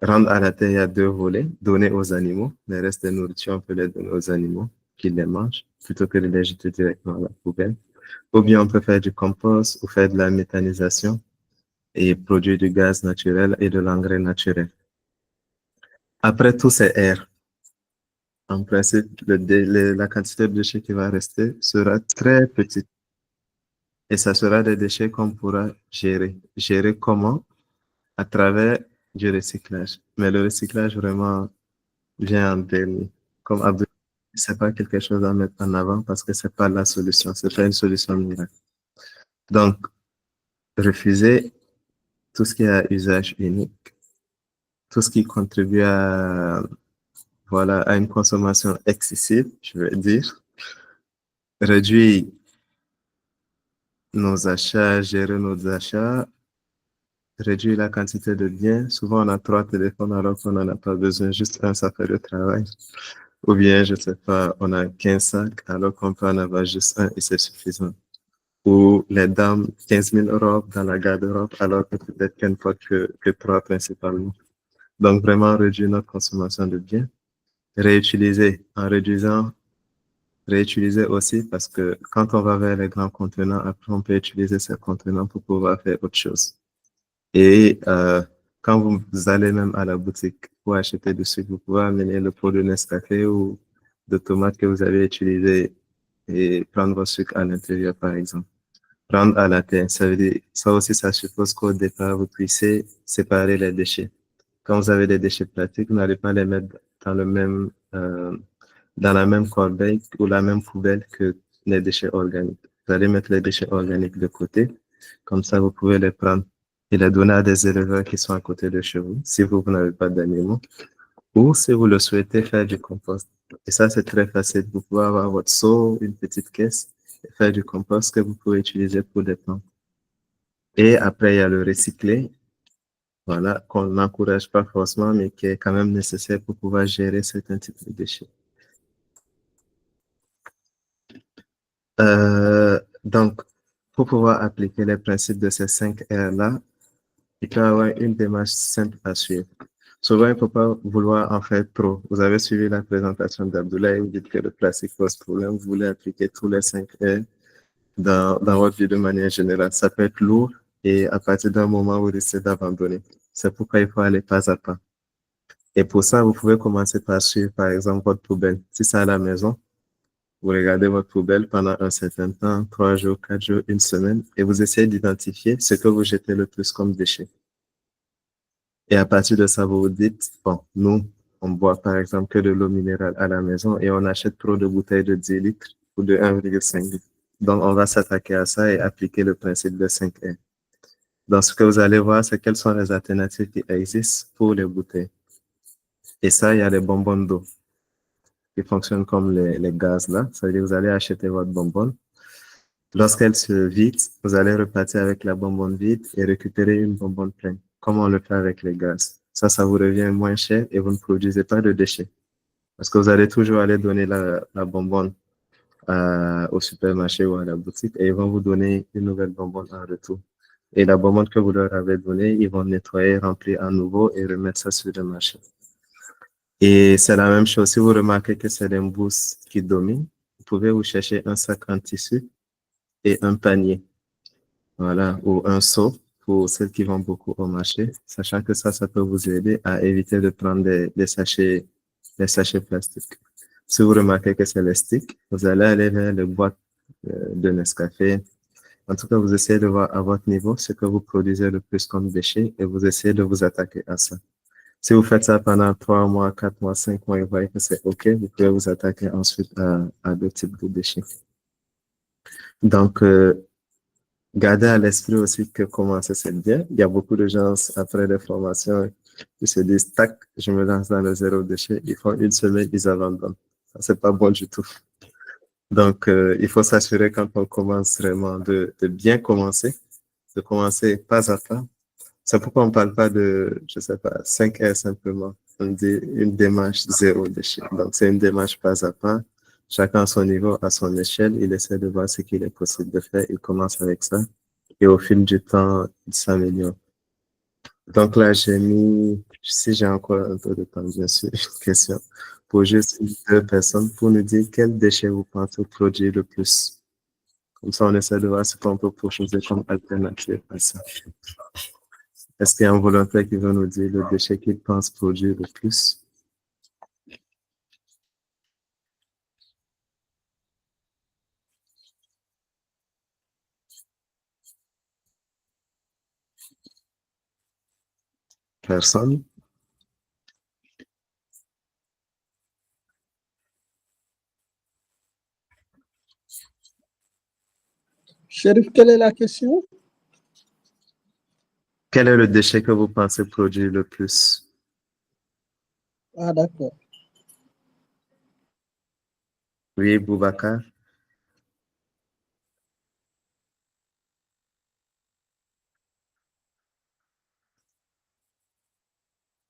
rendre à la terre, il y a 2 volets. Donner aux animaux. Les restes de nourriture, on peut les donner aux animaux qui les mangent, plutôt que de les jeter directement à la poubelle. Ou bien on peut faire du compost ou faire de la méthanisation et produire du gaz naturel et de l'engrais naturel. Après tout ces R, en principe, la quantité de déchets qui va rester sera très petite. Et ça sera des déchets qu'on pourra gérer. Gérer comment? À travers du recyclage. Mais le recyclage vraiment vient en dernier. Comme Abdel, c'est pas quelque chose à mettre en avant parce que c'est pas la solution. C'est pas une solution miracle. Donc, refuser tout ce qui est à usage unique, tout ce qui contribue voilà, à une consommation excessive, je vais dire, réduire nos achats, gérer nos achats, réduire la quantité de biens. Souvent, on a 3 téléphones alors qu'on n'en a pas besoin, juste un, ça fait le travail. Ou bien, je sais pas, on a 15 sacs alors qu'on peut en avoir juste un et c'est suffisant. Ou les dames, 15 000 robes dans la garde-robe alors que peut-être qu'elle ne porte que 3 principalement. Donc, vraiment réduire notre consommation de biens. Réutiliser en réduisant, réutiliser aussi parce que quand on va vers les grands contenants, après on peut utiliser ces contenants pour pouvoir faire autre chose. Et quand vous allez même à la boutique pour acheter du sucre, vous pouvez amener le pot de Nescafé ou de tomates que vous avez utilisé et prendre votre sucre à l'intérieur, par exemple. Prendre à la terre, ça veut dire, ça aussi, ça suppose qu'au départ, vous puissiez séparer les déchets. Quand vous avez des déchets plastiques, vous n'allez pas les mettre dans le même dans la même corbeille ou la même poubelle que les déchets organiques. Vous allez mettre les déchets organiques de côté, comme ça vous pouvez les prendre et les donner à des éleveurs qui sont à côté de chez vous, si vous n'avez pas d'animaux, ou si vous le souhaitez faire du compost. Et ça, c'est très facile. Vous pouvez avoir votre seau, une petite caisse, et faire du compost que vous pouvez utiliser pour des plantes. Et après, il y a le recycler, voilà, qu'on n'encourage pas forcément, mais qui est quand même nécessaire pour pouvoir gérer certains types de déchets. Donc, pour pouvoir appliquer les principes de ces 5 R-là, il peut y avoir une démarche simple à suivre. Souvent, il ne faut pas vouloir en faire trop. Vous avez suivi la présentation d'Abdoulaye, vous dites que le plastique pose problème, vous voulez appliquer tous les 5 R dans votre vie de manière générale. Ça peut être lourd et à partir d'un moment, vous risquez d'abandonner. C'est pourquoi il faut aller pas à pas. Et pour ça, vous pouvez commencer par suivre, par exemple, votre poubelle. Si c'est à la maison, vous regardez votre poubelle pendant un certain temps, 3 jours, 4 jours, une semaine, et vous essayez d'identifier ce que vous jetez le plus comme déchets. Et à partir de ça, vous vous dites, bon, nous, on boit par exemple que de l'eau minérale à la maison et on achète trop de bouteilles de 10 litres ou de 1,5 litre. Donc, on va s'attaquer à ça et appliquer le principe de 5R. Donc, ce que vous allez voir, c'est quelles sont les alternatives qui existent pour les bouteilles. Et ça, il y a les bonbons d'eau qui fonctionnent comme les gaz là. Ça veut dire que vous allez acheter votre bonbonne. Lorsqu'elle se vide, vous allez repartir avec la bonbonne vide et récupérer une bonbonne pleine, comme on le fait avec les gaz. Ça vous revient moins cher et vous ne produisez pas de déchets. Parce que vous allez toujours aller donner la bonbonne au supermarché ou à la boutique et ils vont vous donner une nouvelle bonbonne en retour. Et la bonbonne que vous leur avez donnée, ils vont nettoyer, remplir à nouveau et remettre ça sur le marché. Et c'est la même chose. Si vous remarquez que c'est l'embousse qui domine, vous pouvez vous chercher un sac en tissu et un panier. Voilà, ou un seau pour celles qui vont beaucoup au marché, sachant que ça peut vous aider à éviter de prendre des sachets plastiques. Si vous remarquez que c'est les sticks, vous allez aller vers les boîtes de Nescafé. En tout cas, vous essayez de voir à votre niveau ce que vous produisez le plus comme déchets et vous essayez de vous attaquer à ça. Si vous faites ça pendant 3 mois, 4 mois, 5 mois et vous voyez que c'est OK, vous pouvez vous attaquer ensuite à d'autres types de déchets. Donc, gardez à l'esprit aussi que commencer, c'est bien. Il y a beaucoup de gens, après les formations, qui se disent, tac, je me lance dans le zéro déchet. Ils font une semaine, ils abandonnent. Ça, c'est pas bon du tout. Donc, il faut s'assurer quand on commence vraiment de bien commencer, de commencer pas à pas. C'est pourquoi on parle pas de, je sais pas, 5R simplement. On dit une démarche zéro déchet. Donc, c'est une démarche pas à pas. Chacun à son niveau, à son échelle, il essaie de voir ce qu'il est possible de faire. Il commence avec ça. Et au fil du temps, il s'améliore. Donc là, j'ai mis, si j'ai encore un peu de temps, bien sûr, une question pour juste 2 personnes pour nous dire quel déchet vous pensez produire le plus. Comme ça, on essaie de voir ce qu'on peut proposer comme alternative à ça. Est-ce qu'il y a un volontaire qui veut nous dire le déchet qu'il pense produire le plus? Personne?
Chérif, quelle est la question?
Quel est le déchet que vous pensez produire le plus?
Ah, d'accord.
Oui, Boubacar?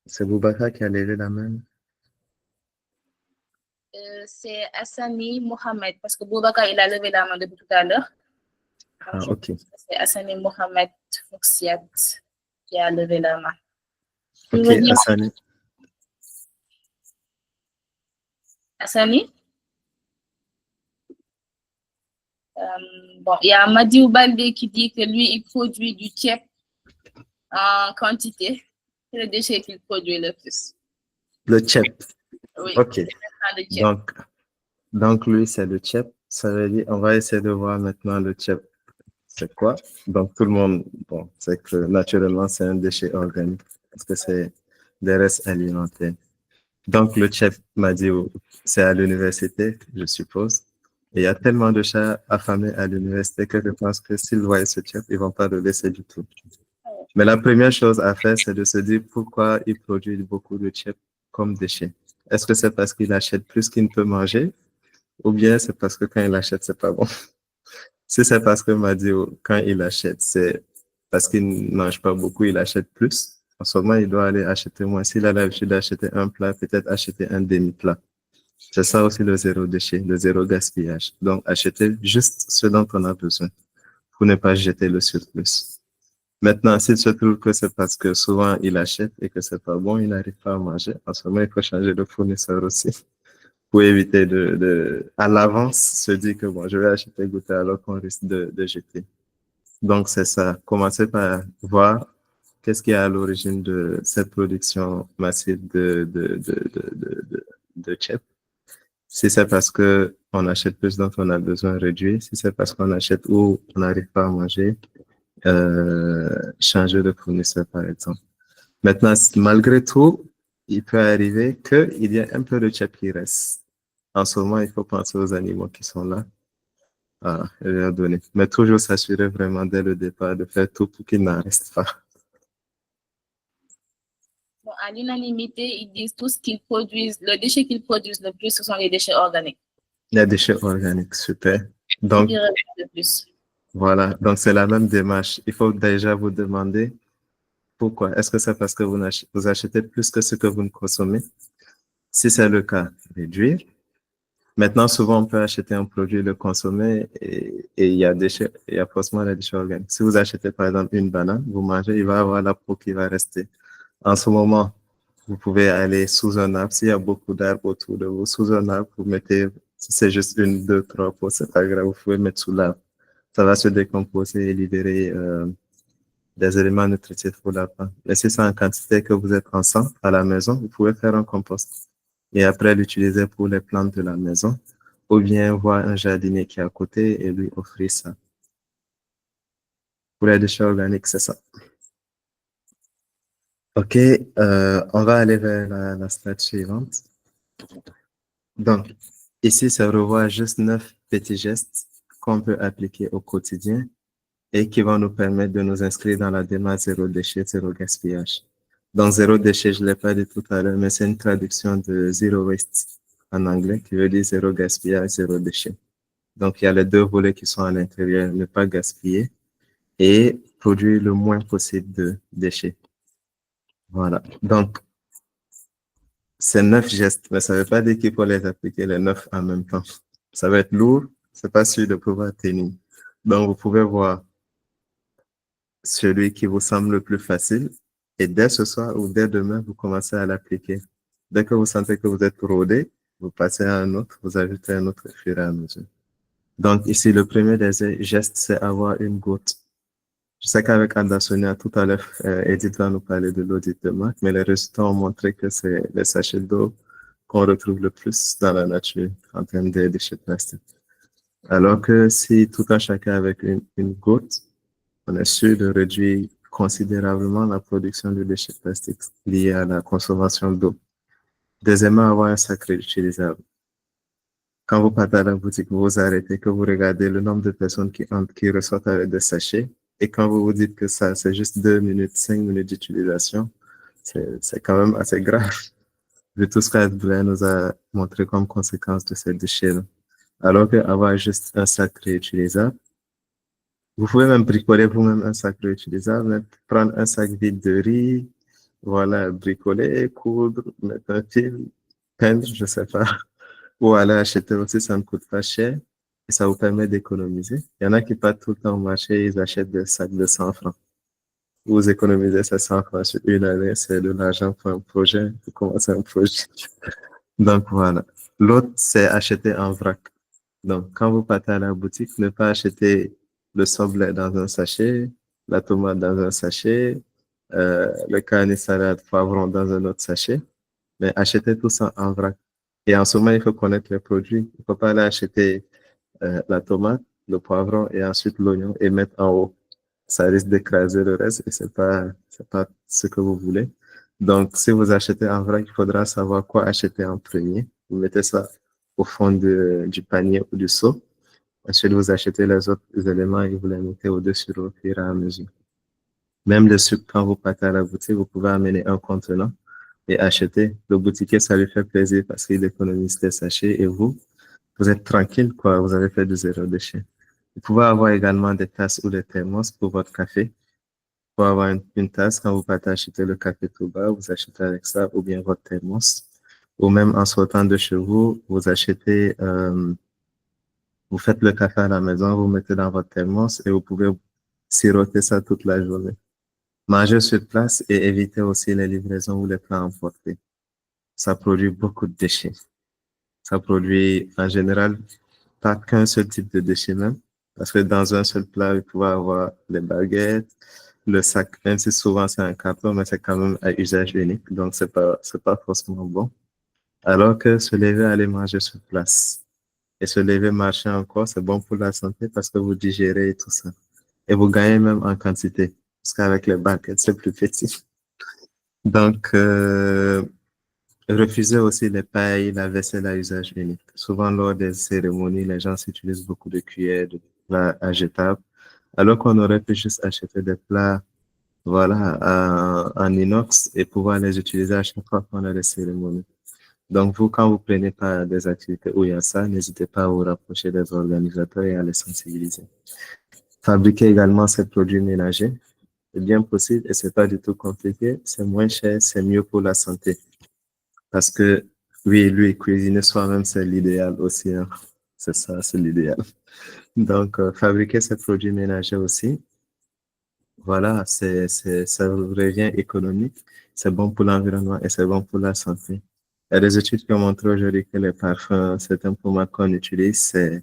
C'est Boubacar qui a levé la main.
C'est Hassani Mohamed, parce que Boubacar, il a levé la main depuis tout à l'heure.
Ah, OK.
C'est Hassani Mohamed Fouxiat qui a levé la main.
OK, Hassani.
Hassani? Bon, il y a Madiou Baldé qui dit que lui, il produit du tchèp en quantité. C'est le déchet qu'il produit le plus.
Le tchèp.
Oui.
OK.
Le tchèp.
Donc lui, c'est le tchèp. Ça veut dire, on va essayer de voir maintenant le tchèp. C'est quoi? Donc tout le monde, bon, c'est que naturellement, c'est un déchet organique parce que c'est des restes alimentaires. Donc, le chef m'a dit, oh, c'est à l'université, je suppose. Et il y a tellement de chats affamés à l'université que je pense que s'ils voient ce chef, ils vont pas le laisser du tout. Mais la première chose à faire, c'est de se dire pourquoi il produit beaucoup de chips comme déchets. Est-ce que c'est parce qu'il achète plus qu'il ne peut manger ou bien c'est parce que quand il achète, c'est pas bon? Si c'est parce que Madio, quand il achète, c'est parce qu'il ne mange pas beaucoup, il achète plus. En ce moment, il doit aller acheter moins. S'il a l'habitude d'acheter un plat, peut-être acheter un demi-plat. C'est ça aussi le zéro déchet, le zéro gaspillage. Donc, acheter juste ce dont on a besoin pour ne pas jeter le surplus. Maintenant, s'il se trouve que c'est parce que souvent il achète et que c'est pas bon, il n'arrive pas à manger, en ce moment, il faut changer de fournisseur aussi pour éviter à l'avance, se dire que bon, je vais acheter goûter alors qu'on risque de jeter. Donc, c'est ça. Commencez par voir qu'est-ce qui est à l'origine de cette production massive de chips. Si c'est parce que on achète plus dont on a besoin, réduire. Si c'est parce qu'on achète ou on n'arrive pas à manger, changer de fournisseur, par exemple. Maintenant, malgré tout, il peut arriver qu'il y ait un peu de chips qui reste. En ce moment, il faut penser aux animaux qui sont là. Et leur donner. Mais toujours s'assurer vraiment dès le départ de faire tout pour qu'il n'en reste pas.
Bon, à l'unanimité, ils disent tous qu'ils produisent, le déchet qu'ils produisent le plus, ce sont les déchets organiques.
Les déchets organiques, super. Donc,
Le plus.
voilà. Donc, c'est la même démarche. Il faut déjà vous demander pourquoi. Est-ce que c'est parce que vous achetez plus que ce que vous ne consommez? Si c'est le cas, réduire. Maintenant, souvent, on peut acheter un produit, le consommer et il y a forcément des déchets organiques. Si vous achetez, par exemple, une banane, vous mangez, il va y avoir la peau qui va rester. En ce moment, vous pouvez aller sous un arbre. S'il y a beaucoup d'arbres autour de vous, sous un arbre, vous mettez, si c'est juste une, deux, trois peaux, c'est pas grave, vous pouvez mettre sous l'arbre. Ça va se décomposer et libérer des éléments nutritifs pour la plante. Mais si c'est en quantité que vous êtes ensemble à la maison, vous pouvez faire un compost et après l'utiliser pour les plantes de la maison ou bien voir un jardinier qui est à côté et lui offrir ça. Pour les déchets organiques, c'est ça. OK, on va aller vers la slide suivante. Donc, ici, ça revoit juste 9 petits gestes qu'on peut appliquer au quotidien et qui vont nous permettre de nous inscrire dans la démarche zéro déchet, zéro gaspillage. Donc, zéro déchet, je ne l'ai pas dit tout à l'heure, mais c'est une traduction de zero waste en anglais qui veut dire zéro gaspillage, zéro déchet. Donc, il y a les deux volets qui sont à l'intérieur, ne pas gaspiller et produire le moins possible de déchets. Voilà. Donc, c'est 9 gestes, mais ça ne veut pas dire qu'il faut les appliquer les 9 en même temps. Ça va être lourd, c'est pas sûr de pouvoir tenir. Donc, vous pouvez voir celui qui vous semble le plus facile et dès ce soir ou dès demain, vous commencez à l'appliquer. Dès que vous sentez que vous êtes rodé, vous passez à un autre, vous ajoutez un autre au fur et à mesure. Donc, ici, le premier des gestes, c'est avoir une goutte. Je sais qu'avec Ada Sonia, tout à l'heure, Edith va nous parler de l'audit de marque, mais les résultats ont montré que c'est les sachets d'eau qu'on retrouve le plus dans la nature en termes de déchets plastiques. Alors que si tout un chacun avec une goutte, on est sûr de réduire considérablement la production de déchets plastiques liés à la consommation d'eau. Deuxièmement, avoir un sac réutilisable. Quand vous partez à la boutique, vous vous arrêtez, que vous regardez le nombre de personnes qui ressortent avec des sachets, et quand vous vous dites que ça, c'est juste 2 minutes, 5 minutes d'utilisation, c'est quand même assez grave, vu tout ce qu'Adblair nous a montré comme conséquence de ces déchets-là. Alors qu'avoir juste un sac réutilisable, vous pouvez même bricoler vous-même un sac réutilisable, prendre un sac vide de riz, voilà, bricoler, coudre, mettre un fil, peindre, je sais pas. Ou aller acheter aussi, ça ne coûte pas cher et ça vous permet d'économiser. Il y en a qui partent tout le temps au marché, ils achètent des sacs de 100 francs. Vous économisez ces 100 francs sur une année, c'est de l'argent pour un projet, pour commencer un projet. Donc voilà. L'autre, c'est acheter en vrac. Donc, quand vous partez à la boutique, ne pas acheter le soble dans un sachet, la tomate dans un sachet, le carnet salade poivron dans un autre sachet, mais achetez tout ça en vrac. Et en ce moment, il faut connaître les produits. Il ne faut pas aller acheter la tomate, le poivron et ensuite l'oignon et mettre en haut. Ça risque d'écraser le reste et c'est pas ce que vous voulez. Donc, si vous achetez en vrac, il faudra savoir quoi acheter en premier. Vous mettez ça au fond du panier ou du seau. Ensuite, vous achetez les autres éléments et vous les mettez au-dessus au fur et à mesure. Même le sucre, quand vous partez à la boutique, vous pouvez amener un contenant et acheter. Le boutiquier, ça lui fait plaisir parce qu'il économise des sachets et vous êtes tranquille, quoi. Vous avez fait du zéro déchet. Vous pouvez avoir également des tasses ou des thermos pour votre café. Vous pouvez avoir une tasse quand vous partez acheter le café tout bas, vous achetez avec ça ou bien votre thermos. Ou même en sortant de chez vous, vous achetez, vous faites le café à la maison, vous mettez dans votre thermos et vous pouvez siroter ça toute la journée. Manger sur place et éviter aussi les livraisons ou les plats emportés. Ça produit beaucoup de déchets. Ça produit en général pas qu'un seul type de déchets même, parce que dans un seul plat, vous pouvez avoir les baguettes, le sac, même si souvent c'est un carton, mais c'est quand même à usage unique, donc c'est pas forcément bon. Alors que se lever, aller manger sur place et se lever, marcher encore, c'est bon pour la santé parce que vous digérez et tout ça. Et vous gagnez même en quantité, parce qu'avec les baguettes, c'est plus petit. Donc, refusez aussi les pailles, la vaisselle à usage unique. Souvent, lors des cérémonies, les gens s'utilisent beaucoup de cuillères, de plats jetables, alors qu'on aurait pu juste acheter des plats, voilà, en inox et pouvoir les utiliser à chaque fois qu'on a des cérémonies. Donc, vous, quand vous prenez part des activités où il y a ça, n'hésitez pas à vous rapprocher des organisateurs et à les sensibiliser. Fabriquer également ces produits ménagers, c'est bien possible et c'est pas du tout compliqué. C'est moins cher, c'est mieux pour la santé. Parce que, oui, lui, cuisiner soi-même, c'est l'idéal aussi, hein. C'est ça, c'est l'idéal. Donc, fabriquer ces produits ménagers aussi, voilà, ça revient économique, c'est bon pour l'environnement et c'est bon pour la santé. Il y a des études qui ont montré aujourd'hui que les parfums, certains pommades qu'on utilise, il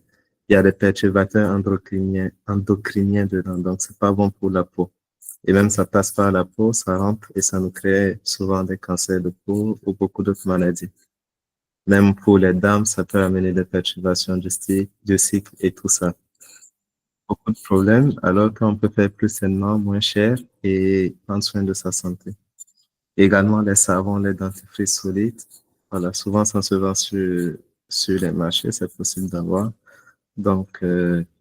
y a des perturbateurs endocriniens dedans, donc c'est pas bon pour la peau. Et même ça passe par la peau, ça rentre et ça nous crée souvent des cancers de peau ou beaucoup d'autres maladies. Même pour les dames, ça peut amener des perturbations du cycle et tout ça. Beaucoup de problèmes, alors qu'on peut faire plus sainement, moins cher et prendre soin de sa santé. Également, les savons, les dentifrices solides. Voilà, souvent, ça se vend sur les marchés, c'est possible d'avoir. Donc,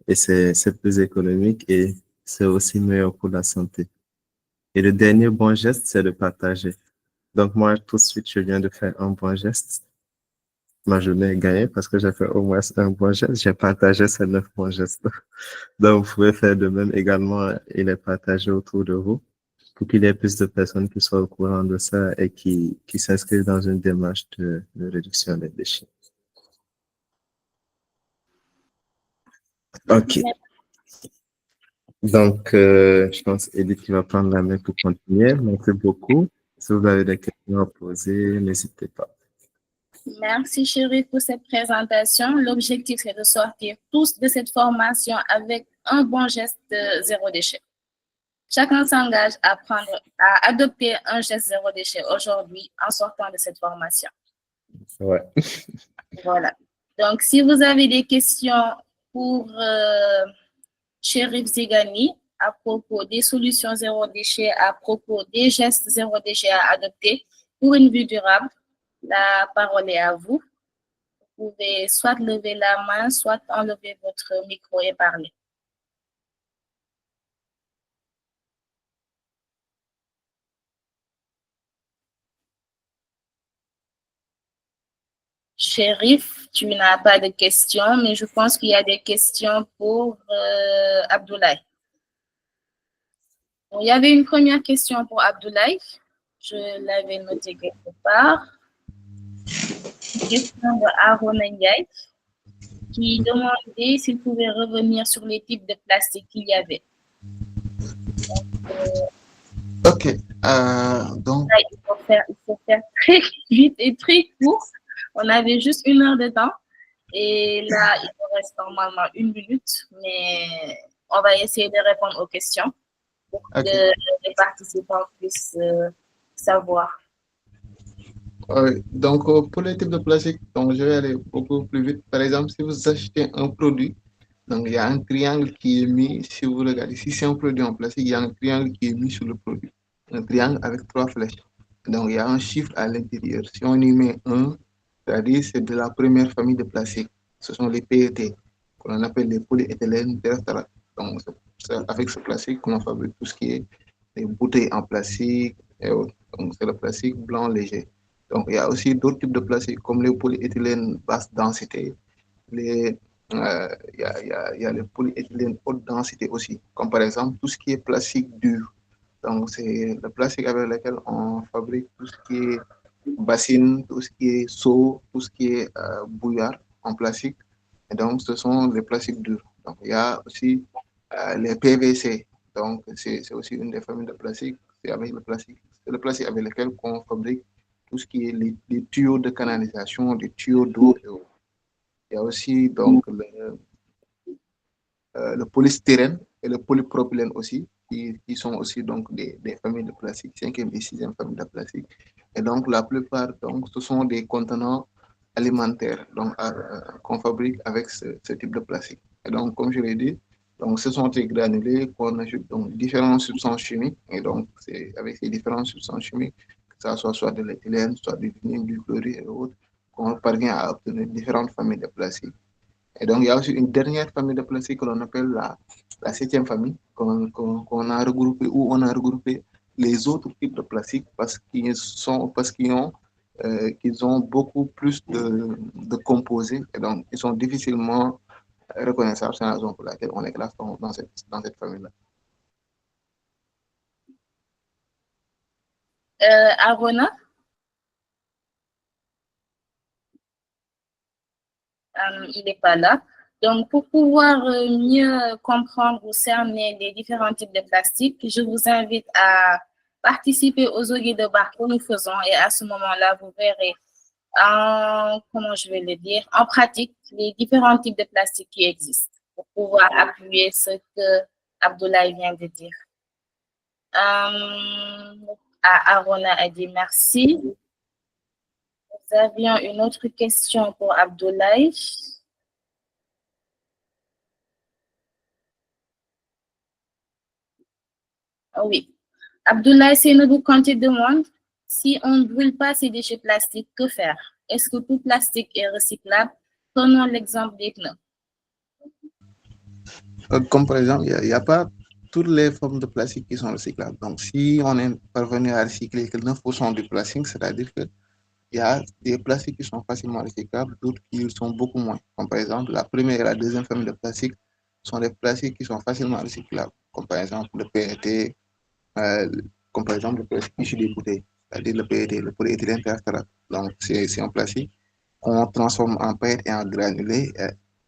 et c'est plus économique et c'est aussi meilleur pour la santé. Et le dernier bon geste, c'est de partager. Donc, moi, tout de suite, je viens de faire un bon geste. Ma journée est gagnée parce que j'ai fait au moins un bon geste. J'ai partagé ces 9 bons gestes. Donc, vous pouvez faire de même également et les partager autour de vous pour qu'il y ait plus de personnes qui soient au courant de ça et qui s'inscrivent dans une démarche de réduction des déchets. OK. Donc, je pense Edith qui va prendre la main pour continuer. Merci beaucoup. Si vous avez des questions à poser, n'hésitez pas.
Merci chérie pour cette présentation. L'objectif est de sortir tous de cette formation avec un bon geste de zéro déchet. Chacun s'engage à adopter un geste zéro déchet aujourd'hui en sortant de cette formation.
Ouais.
Voilà. Donc, si vous avez des questions pour Chérif Zegani à propos des solutions zéro déchet, à propos des gestes zéro déchet à adopter pour une vie durable, la parole est à vous. Vous pouvez soit lever la main, soit enlever votre micro et parler. Chérif, tu n'as pas de questions, mais je pense qu'il y a des questions pour Abdoulaye. Bon, il y avait une première question pour Abdoulaye. Je l'avais notée quelque part. Une question de Aaron Ndiaye qui demandait s'il pouvait revenir sur les types de plastique qu'il y avait.
OK. Donc,
Là, il faut faire très vite et très court. On avait juste 1 heure de temps. Et là, il nous reste normalement 1 minute. Mais on va essayer de répondre aux questions pour que les participants puissent savoir.
Donc, pour les types de plastique, donc, je vais aller beaucoup plus vite. Par exemple, si vous achetez un produit, donc il y a un triangle qui est mis, si vous regardez, si c'est un produit en plastique, il y a un triangle qui est mis sur le produit. Un triangle avec 3 flèches. Donc, il y a un chiffre à l'intérieur. Si on y met 1, c'est-à-dire c'est de la première famille de plastique. Ce sont les PET, qu'on appelle les polyéthylènes terephtalates. Donc, c'est avec ce plastique qu'on fabrique tout ce qui est les bouteilles en plastique et autres. Donc, c'est le plastique blanc léger. Donc, il y a aussi d'autres types de plastique comme les polyéthylènes basse densité. Il y a les polyéthylènes haute densité aussi, comme par exemple tout ce qui est plastique dur. Donc, c'est le plastique avec lequel on fabrique tout ce qui est bassine, tout ce qui est seau, tout ce qui est bouillard en plastique. Et donc, ce sont les plastiques durs. Donc, il y a aussi les PVC. Donc, c'est aussi une des familles de plastique. C'est avec le plastique avec lequel on fabrique tout ce qui est les tuyaux de canalisation, les tuyaux d'eau. Il y a aussi donc le polystyrène et le polypropylène aussi, qui sont aussi donc des familles de plastique, cinquième et sixième famille de plastique. Et donc, la plupart, donc, ce sont des contenants alimentaires donc, qu'on fabrique avec ce type de plastique. Et donc, comme je l'ai dit, donc, ce sont des granulés qu'on ajoute donc différentes substances chimiques. Et donc, c'est avec ces différentes substances chimiques, que ça soit de l'éthylène, soit du vinyle, du chlorure et autres, qu'on parvient à obtenir différentes familles de plastique. Et donc, il y a aussi une dernière famille de plastique que l'on appelle la septième famille, qu'on a regroupé, où on a regroupé les autres types de plastique qu'ils ont beaucoup plus de composés et donc ils sont difficilement reconnaissables. C'est la raison pour laquelle on les classe dans cette famille-là.
Arona? Il n'est pas là. Donc, pour pouvoir mieux comprendre ou cerner les différents types de plastique, je vous invite à participer aux OG de bar que nous faisons et à ce moment-là, vous verrez comment je vais le dire, en pratique, les différents types de plastique qui existent pour pouvoir appuyer ce que Abdoulaye vient de dire. Arona a dit merci. Nous avions une autre question pour Abdoulaye. Oui. Abdoulaye Seynabou Kanté demande si on ne brûle pas ces déchets plastiques, que faire? Est-ce que tout plastique est recyclable? Prenons l'exemple des pneus.
Comme par exemple, il n'y a pas toutes les formes de plastique qui sont recyclables. Donc, si on est parvenu à recycler que 9% du plastique, c'est-à-dire que il y a des plastiques qui sont facilement recyclables, d'autres qui sont beaucoup moins. Comme par exemple, la première et la deuxième famille de plastiques sont des plastiques qui sont facilement recyclables. Comme par exemple le PET, comme par exemple le plastique issu des bouteilles, c'est-à-dire le PET, le polyéthylène terephthalate. Donc, c'est un plastique qu'on transforme en pâte et en granulés.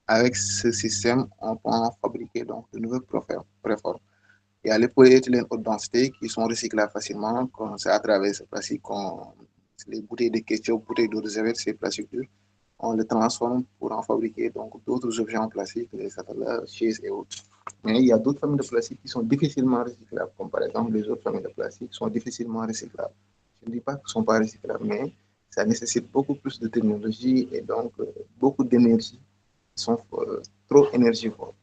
Avec ce système, on peut en fabriquer donc de nouvelles préformes. Il y a les polyéthylènes haute densité qui sont recyclables facilement. C'est à travers ce plastique les bouteilles de ketchup, bouteilles d'eau de javel, ces plastiques durs, on les transforme pour en fabriquer donc d'autres objets en plastique, les satellites, chaises et autres. Mais il y a d'autres familles de plastique qui sont difficilement recyclables, comme par exemple les autres familles de plastique sont difficilement recyclables. Je ne dis pas qu'ils ne sont pas recyclables, mais ça nécessite beaucoup plus de technologie et donc beaucoup d'énergie. Ils sont trop énergivores.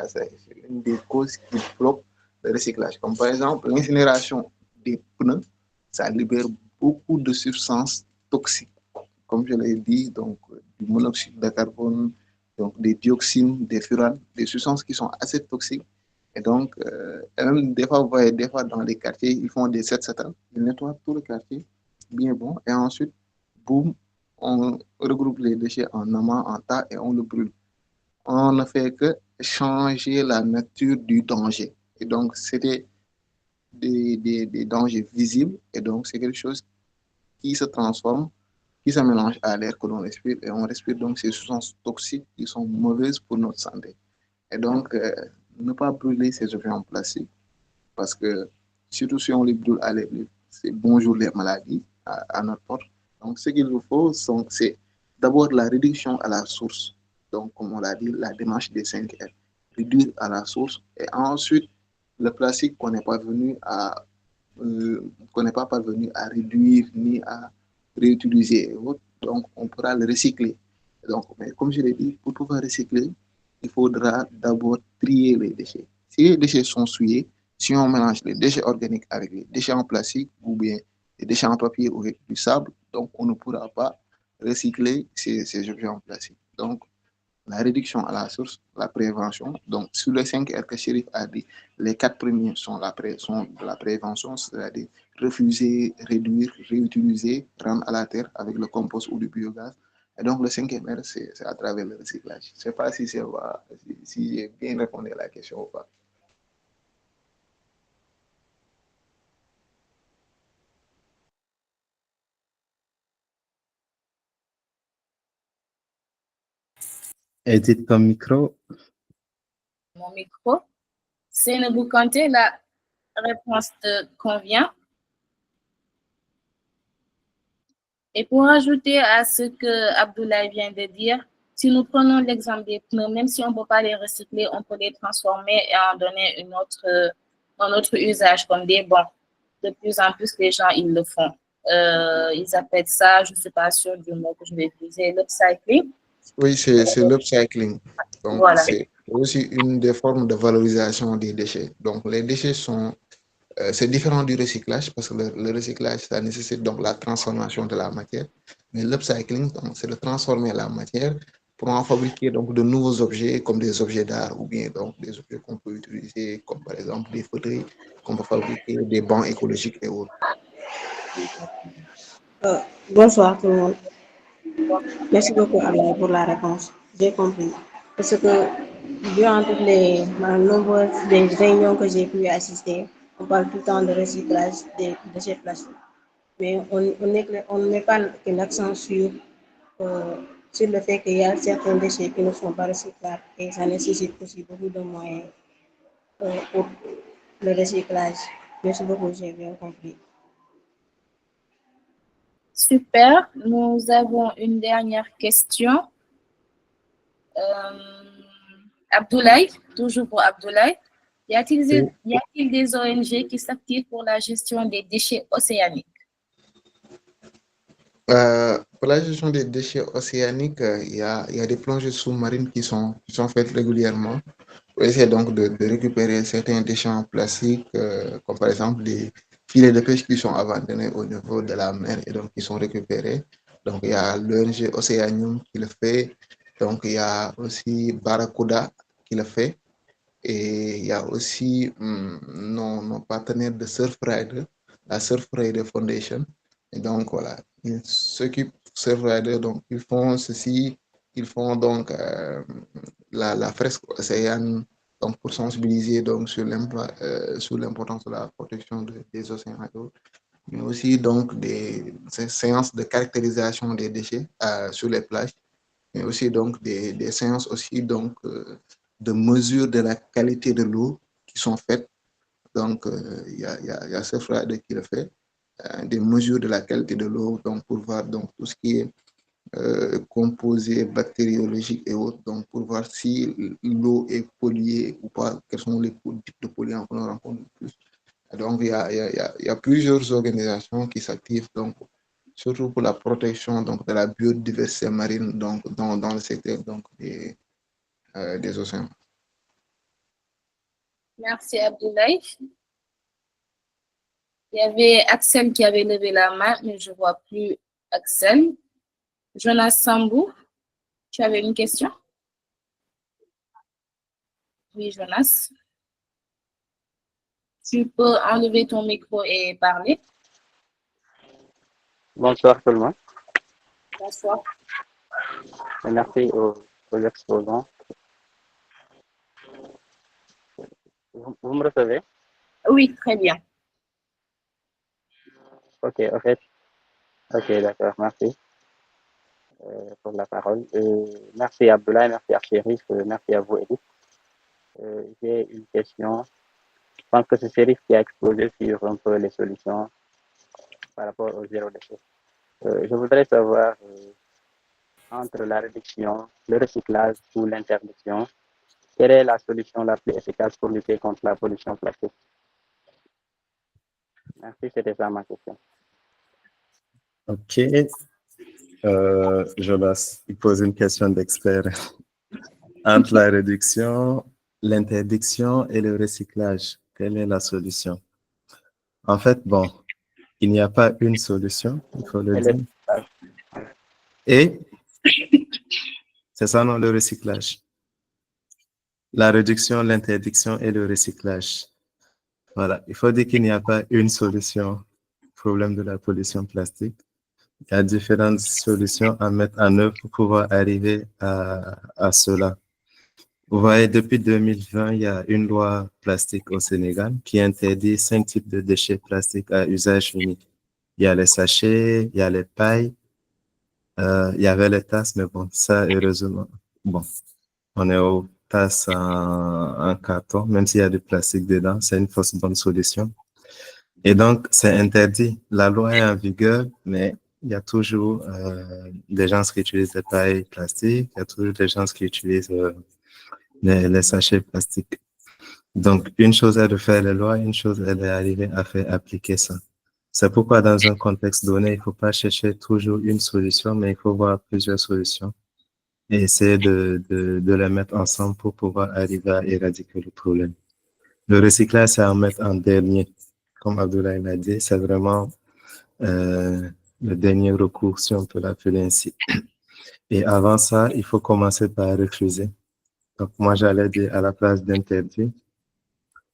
C'est une des causes qui bloquent le recyclage. Comme par exemple, l'incinération des pneus, ça libère beaucoup de substances toxiques, comme je l'ai dit, donc du monoxyde de carbone, donc des dioxines, des furanes, des substances qui sont assez toxiques. Et donc, même des fois, vous voyez, des fois dans les quartiers, ils font des 7-7 ils nettoient tout le quartier, bien bon, et ensuite, boum, on regroupe les déchets en amas, en tas, et on le brûle. On ne fait que changer la nature du danger. Et donc, c'était des dangers visibles, et donc c'est quelque chose qui se transforme, qui se mélange à l'air que l'on respire, et on respire donc ces substances toxiques qui sont mauvaises pour notre santé. Et donc, ne pas brûler ces objets en plastique, parce que surtout si on les brûle à l'air libre, c'est bonjour les maladies à notre porte. Donc, ce qu'il nous faut, c'est d'abord la réduction à la source. Donc, comme on l'a dit, la démarche des 5 R. Réduire à la source, et ensuite, le plastique qu'on n'est pas parvenu à réduire ni à réutiliser. Donc, on pourra le recycler. Donc, mais comme je l'ai dit, pour pouvoir recycler, il faudra d'abord trier les déchets. Si les déchets sont souillés, si on mélange les déchets organiques avec les déchets en plastique ou bien des déchets en papier ou du sable, donc on ne pourra pas recycler ces objets en plastique. Donc, la réduction à la source, la prévention. Donc, sur les 5 R que Chérif a dit, les 4 premiers sont de la prévention, c'est-à-dire refuser, réduire, réutiliser, rendre à la terre avec le compost ou du biogaz. Et donc, le 5e R, c'est à travers le recyclage. Je ne sais pas si j'ai bien répondu à la question ou pas.
Edith, ton micro.
Mon micro. Seynabou Kanté, la réponse te convient. Et pour ajouter à ce que Abdoulaye vient de dire, si nous prenons l'exemple des pneus, même si on ne peut pas les recycler, on peut les transformer et en donner un autre usage, comme des bons. De plus en plus, les gens, ils le font. Ils appellent ça, je ne suis pas sûre du mot que je vais utiliser, l'upcycling.
Oui, c'est l'upcycling. Donc,
voilà.
C'est aussi une des formes de valorisation des déchets. Donc, les déchets sont... c'est différent du recyclage parce que le recyclage, ça nécessite donc la transformation de la matière. Mais l'upcycling, c'est de transformer la matière pour en fabriquer donc de nouveaux objets comme des objets d'art ou bien donc des objets qu'on peut utiliser comme par exemple des fauteuils qu'on peut fabriquer, des bancs écologiques et autres.
Bonsoir tout le monde. Merci beaucoup Abdoulaye pour la réponse. J'ai compris. Parce que durant toutes les nombreuses réunions que j'ai pu assister, on parle tout le temps de recyclage des déchets plastiques. Mais on ne met pas l'accent sur le fait qu'il y a certains déchets qui ne sont pas recyclables et ça nécessite aussi beaucoup de moyens pour le recyclage. Merci beaucoup, j'ai bien compris.
Super. Nous avons une dernière question. Abdoulaye, toujours pour Abdoulaye. Y a-t-il des ONG qui s'activent pour la gestion des déchets océaniques?
Pour la gestion des déchets océaniques, il y a des plongées sous-marines qui sont faites régulièrement pour essayer donc de récupérer certains déchets en plastique, comme par exemple des filets de pêche qui sont abandonnés au niveau de la mer et donc qui sont récupérés. Donc, il y a l'ONG Océanium qui le fait. Donc, il y a aussi Barracuda qui le fait. Et il y a aussi nos partenaires de Surfrider, la Surfrider Foundation. Et donc, voilà, ils s'occupent de Surfrider. Donc, ils font ceci. Ils font donc la fresque océane donc pour sensibiliser donc sur l'importance de la protection des océans et d'autres, mais aussi donc des séances de caractérisation des déchets sur les plages, mais aussi donc des séances aussi donc de mesure de la qualité de l'eau qui sont faites. Donc il y a ce frère qui le fait, des mesures de la qualité de l'eau donc pour voir donc tout ce qui est composés bactériologiques et autres, donc pour voir si l'eau est polluée ou pas, quels sont les types de polluants qu'on rencontre le plus. Et donc, il y a plusieurs organisations qui s'activent, donc, surtout pour la protection donc, de la biodiversité marine donc, dans le secteur donc, des océans.
Merci Abdoulaye. Il y avait Axel qui avait levé la main, mais je ne vois plus Axel. Jonas Sambou, tu avais une question? Oui, Jonas. Tu peux enlever ton micro et parler.
Bonsoir tout le monde.
Bonsoir.
Merci aux exposants. Vous me recevez?
Oui, très bien.
Ok, en fait. Ok, d'accord, merci pour la parole. Merci Abdoulaye, merci à Chérif, merci à vous Edith. J'ai une question. Je pense que c'est Chérif qui a exposé sur un peu les solutions par rapport au zéro déchet. Je voudrais savoir entre la réduction, le recyclage ou l'interdiction, quelle est la solution la plus efficace pour lutter contre la pollution plastique? Merci, c'était ça ma question.
Ok. Jonas, il pose une question d'expert. Entre la réduction, l'interdiction et le recyclage, quelle est la solution? En fait, bon, il n'y a pas une solution, il faut le
Et
dire.
les-
Et c'est ça, non, le recyclage. La réduction, l'interdiction et le recyclage. Voilà, il faut dire qu'il n'y a pas une solution au problème de la pollution plastique. Il y a différentes solutions à mettre en œuvre pour pouvoir arriver à cela. Vous voyez, depuis 2020, il y a une loi plastique au Sénégal qui interdit 5 types de déchets plastiques à usage unique. Il y a les sachets, il y a les pailles, il y avait les tasses, mais bon, ça, heureusement, bon, on est aux tasses en carton, même s'il y a du plastique dedans, c'est une fausse bonne solution. Et donc, c'est interdit. La loi est en vigueur, mais il y a toujours des gens qui utilisent des pailles plastiques, il y a toujours des gens qui utilisent les sachets plastiques. Donc, une chose est de faire les lois, une chose est d'arriver à faire appliquer ça. C'est pourquoi, dans un contexte donné, il ne faut pas chercher toujours une solution, mais il faut voir plusieurs solutions et essayer de les mettre ensemble pour pouvoir arriver à éradiquer le problème. Le recyclage, c'est à mettre en dernier. Comme Abdoulaye l'a dit, c'est vraiment le dernier recours, si on peut l'appeler ainsi. Et avant ça, il faut commencer par refuser. Donc, moi, j'allais dire à la place d'interdire.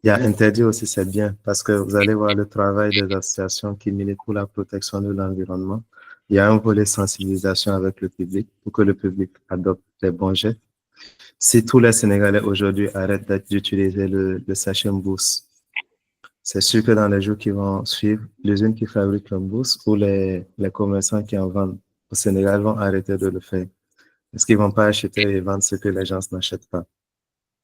Il y a interdit aussi, c'est bien, parce que vous allez voir le travail des associations qui militent pour la protection de l'environnement. Il y a un volet sensibilisation avec le public pour que le public adopte les bons gestes. Si tous les Sénégalais aujourd'hui arrêtent d'utiliser le sachet mousse, c'est sûr que dans les jours qui vont suivre, les usines qui fabriquent le mousse ou les commerçants qui en vendent au Sénégal vont arrêter de le faire. Parce qu'ils ne vont pas acheter et vendre ce que les gens n'achètent pas.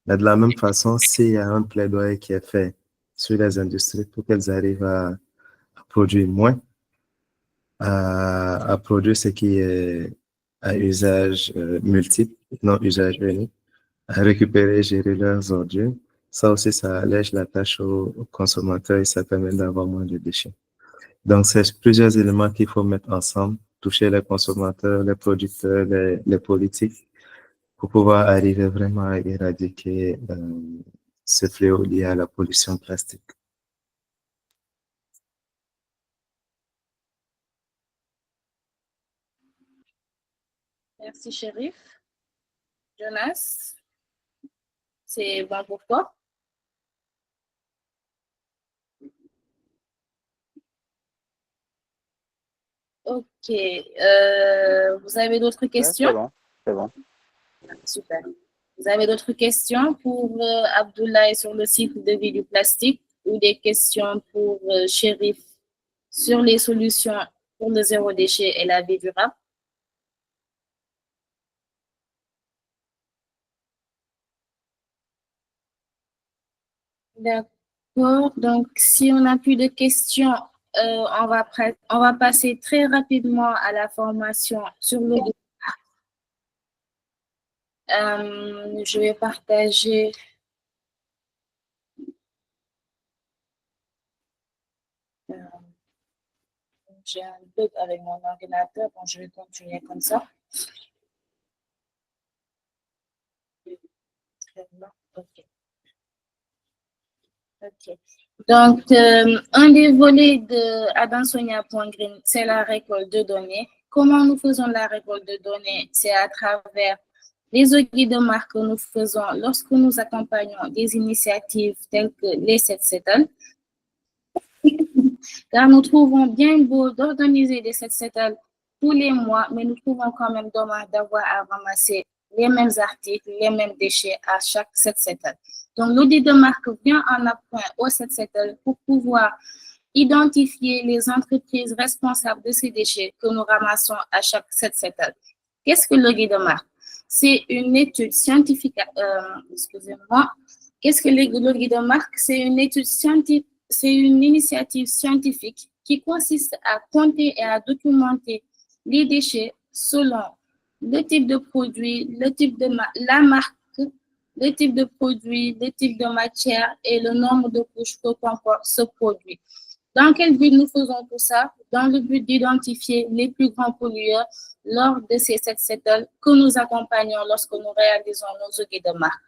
Mais de la même façon, s'il y a un plaidoyer qui est fait sur les industries pour qu'elles arrivent à produire moins, à produire ce qui est à usage multiple, non usage unique, à récupérer et gérer leurs ordures, ça aussi, ça allège la tâche aux consommateurs et ça permet d'avoir moins de déchets. Donc, c'est plusieurs éléments qu'il faut mettre ensemble, toucher les consommateurs, les producteurs, les politiques, pour pouvoir arriver vraiment à éradiquer ce fléau lié à la pollution plastique.
Merci, Chérif. Jonas, c'est bon pour toi? Ok. Vous avez d'autres questions?
C'est bon, c'est bon.
Super. Vous avez d'autres questions pour Abdoulaye sur le cycle de vie du plastique ou des questions pour Chérif sur les solutions pour le zéro déchet et la vie durable? D'accord. Donc, si on n'a plus de questions, on va passer très rapidement à la formation sur le je vais partager. J'ai un bug avec mon ordinateur, donc je vais continuer comme ça. Ok. Ok. Donc, un des volets de Adansonia.green, c'est la récolte de données. Comment nous faisons la récolte de données? C'est à travers les audits de marque que nous faisons lorsque nous accompagnons des initiatives telles que les 7-7, car nous trouvons bien beau d'organiser des 7-7 tous les mois, mais nous trouvons quand même dommage d'avoir à ramasser les mêmes articles, les mêmes déchets à chaque 7-7. Donc, l'audit de marque vient en appoint au 7-7 pour pouvoir identifier les entreprises responsables de ces déchets que nous ramassons à chaque 7-7. Qu'est-ce que l'audit de marque? C'est une étude scientifique, excusez-moi. Qu'est-ce que l'audit de marque? C'est une étude scientifique, c'est une initiative scientifique qui consiste à compter et à documenter les déchets selon le type de produit, le type de la marque, le type de produit, le type de matière et le nombre de couches que comporte ce produit. Dans quel but nous faisons tout ça? Dans le but d'identifier les plus grands pollueurs lors de ces 7-7 que nous accompagnons lorsque nous réalisons nos audits de marque.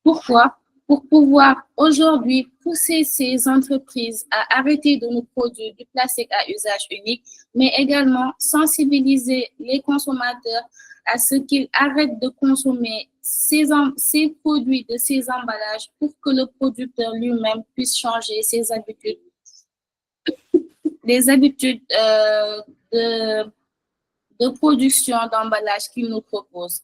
Pourquoi? pour pouvoir aujourd'hui pousser ces entreprises à arrêter de nous produire du plastique à usage unique, mais également sensibiliser les consommateurs à ce qu'ils arrêtent de consommer ces produits de ces emballages pour que le producteur lui-même puisse changer ses habitudes, les habitudes de production d'emballage qu'il nous propose.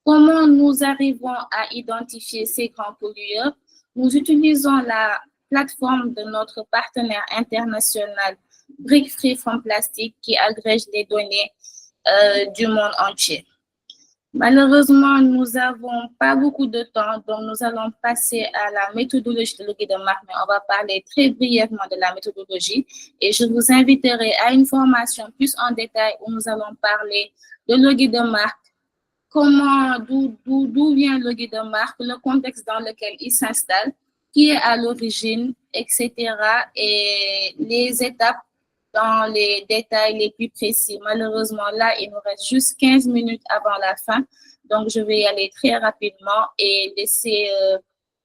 Comment nous arrivons à identifier ces grands pollueurs? Nous utilisons la plateforme de notre partenaire international Break Free from Plastic qui agrège les données du monde entier. Malheureusement, nous n'avons pas beaucoup de temps, donc nous allons passer à la méthodologie de Login de marque, mais on va parler très brièvement de la méthodologie et je vous inviterai à une formation plus en détail où nous allons parler de Login de marque, d'où vient le guide de marque, le contexte dans lequel il s'installe, qui est à l'origine, etc. et les étapes dans les détails les plus précis. Malheureusement, là, il nous reste juste 15 minutes avant la fin, donc je vais y aller très rapidement et laisser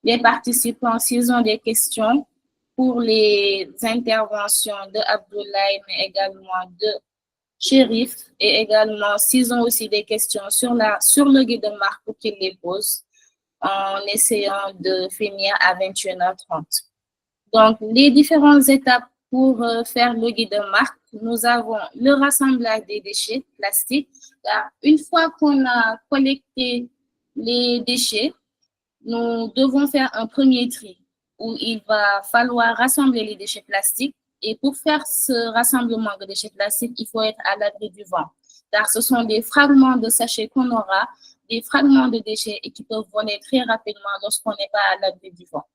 les participants, s'ils ont des questions, pour les interventions de Abdoulaye, mais également de Chérif, et également s'ils ont aussi des questions sur le guide de marque pour qu'ils les posent en essayant de finir à 21h30. Donc, les différentes étapes pour faire le guide de marque, nous avons le rassemblage des déchets plastiques. Car une fois qu'on a collecté les déchets, nous devons faire un premier tri où il va falloir rassembler les déchets plastiques. Et pour faire ce rassemblement de déchets plastiques, il faut être à l'abri du vent, car ce sont des fragments de sachets qu'on aura, des fragments de déchets et qui peuvent voler très rapidement lorsqu'on n'est pas à l'abri du vent.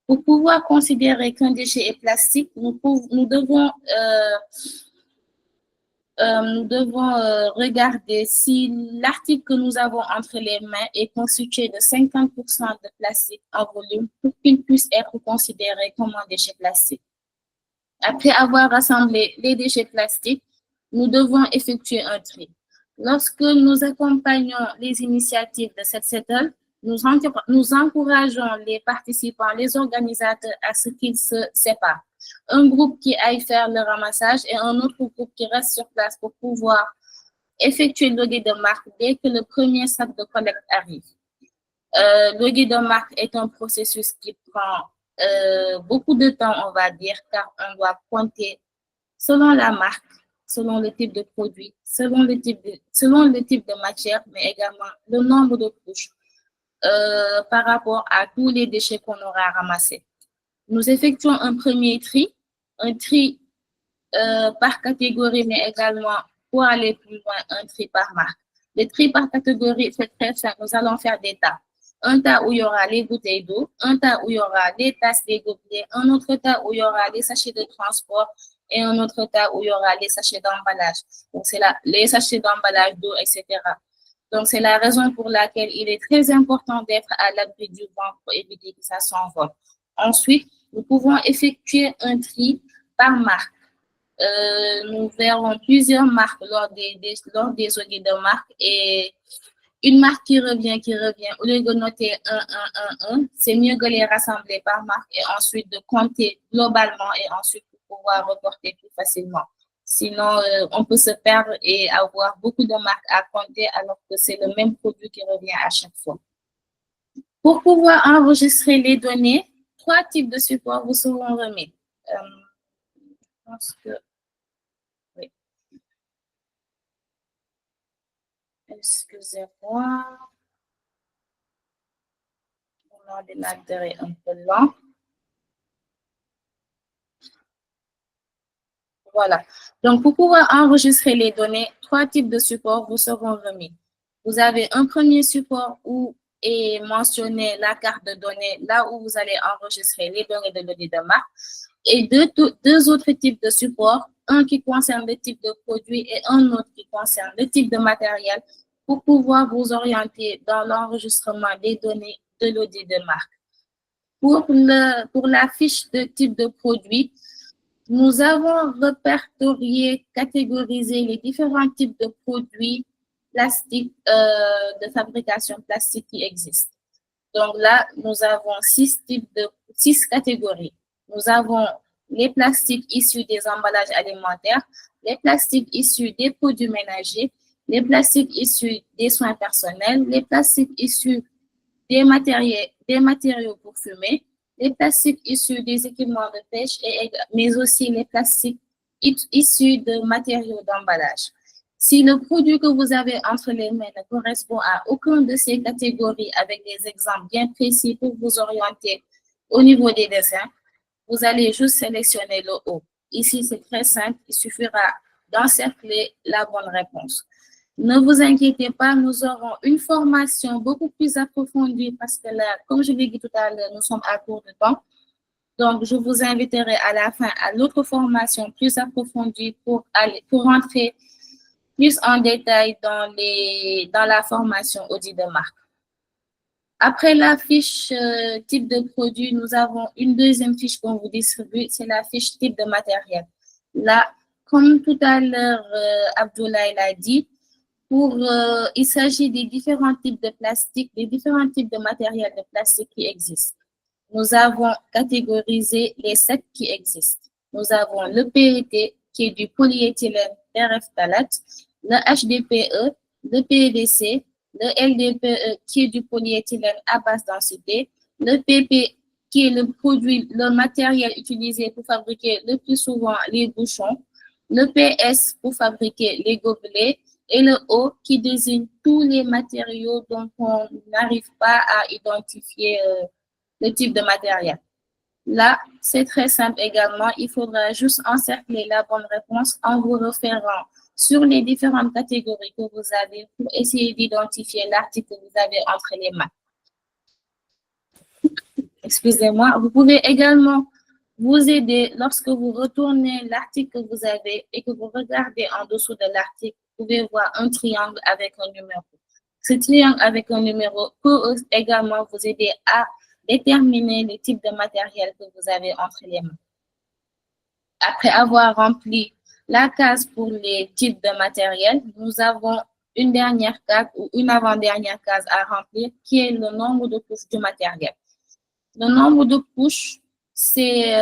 Pour pouvoir considérer qu'un déchet est plastique, nous devons regarder si l'article que nous avons entre les mains est constitué de 50% de plastique en volume pour qu'il puisse être considéré comme un déchet plastique. Après avoir rassemblé les déchets plastiques, nous devons effectuer un tri. Lorsque nous accompagnons les initiatives de cette settle, nous encourageons les participants, les organisateurs à ce qu'ils se séparent. Un groupe qui aille faire le ramassage et un autre groupe qui reste sur place pour pouvoir effectuer le guide de marque dès que le premier sac de collecte arrive. Le guide de marque est un processus qui prend beaucoup de temps, on va dire, car on doit compter selon la marque, selon le type de produit, selon le type de matière, mais également le nombre de couches par rapport à tous les déchets qu'on aura ramassés. Nous effectuons un premier tri, par catégorie, mais également, pour aller plus loin, un tri par marque. Le tri par catégorie, c'est très simple. Nous allons faire des tas. Un tas où il y aura les bouteilles d'eau, un tas où il y aura les tasses, les gobelets, un autre tas où il y aura les sachets de transport et un autre tas où il y aura les sachets d'emballage. Donc, c'est là, les sachets d'emballage d'eau, etc. Donc, c'est la raison pour laquelle il est très important d'être à l'abri du vent pour éviter que ça s'envole. Ensuite, nous pouvons effectuer un tri par marque. Nous verrons plusieurs marques lors des guides de marque et une marque qui revient, au lieu de noter 1, c'est mieux de les rassembler par marque et ensuite de compter globalement et ensuite pour pouvoir reporter plus facilement. Sinon, on peut se perdre et avoir beaucoup de marques à compter alors que c'est le même produit qui revient à chaque fois. Pour pouvoir enregistrer les données, 3 types de supports vous seront remis. Je pense que oui. Excusez-moi. Mon ordinateur est un peu lent. Voilà. Donc, pour pouvoir enregistrer les données, 3 types de supports vous seront remis. Vous avez un premier support où est mentionnée la carte de données, là où vous allez enregistrer les données de l'audit de marque, et deux autres types de supports, un qui concerne le type de produit et un autre qui concerne le type de matériel, pour pouvoir vous orienter dans l'enregistrement des données de l'audit de marque. Pour la fiche de type de produit, nous avons répertorié, catégorisé les différents types de produits plastiques de fabrication plastique qui existent. Donc là, nous avons six catégories. Nous avons les plastiques issus des emballages alimentaires, les plastiques issus des produits ménagers, les plastiques issus des soins personnels, les plastiques issus des matériaux pour fumer, les plastiques issus des équipements de pêche, mais aussi les plastiques issus de matériaux d'emballage. Si le produit que vous avez entre les mains ne correspond à aucune de ces catégories avec des exemples bien précis pour vous orienter au niveau des dessins, vous allez juste sélectionner le haut. Ici, c'est très simple, il suffira d'encercler la bonne réponse. Ne vous inquiétez pas, nous aurons une formation beaucoup plus approfondie parce que là, comme je l'ai dit tout à l'heure, nous sommes à court de temps. Donc, je vous inviterai à la fin à l'autre formation plus approfondie pour rentrer plus en détail dans la formation audit de marque. Après la fiche type de produit, nous avons une deuxième fiche qu'on vous distribue, c'est la fiche type de matériel. Là, comme tout à l'heure, Abdoulaye l'a dit, il s'agit des différents types de plastique, des différents types de matériel de plastique qui existent. Nous avons catégorisé les 7 qui existent. Nous avons le PET, qui est du polyéthylène terephthalate, le HDPE, le PVC, le LDPE, qui est du polyéthylène à basse densité, le PP, qui est le matériel utilisé pour fabriquer le plus souvent les bouchons, le PS pour fabriquer les gobelets, et le O qui désigne tous les matériaux dont on n'arrive pas à identifier le type de matériel. Là, c'est très simple également. Il faudra juste encercler la bonne réponse en vous référant sur les différentes catégories que vous avez pour essayer d'identifier l'article que vous avez entre les mains. Excusez-moi. Vous pouvez également vous aider lorsque vous retournez l'article que vous avez et que vous regardez en dessous de l'article. Vous pouvez voir un triangle avec un numéro. Ce triangle avec un numéro peut également vous aider à déterminer le type de matériel que vous avez entre les mains. Après avoir rempli la case pour les types de matériel, nous avons une dernière case ou une avant-dernière case à remplir qui est le nombre de couches du matériel. Le nombre de couches, c'est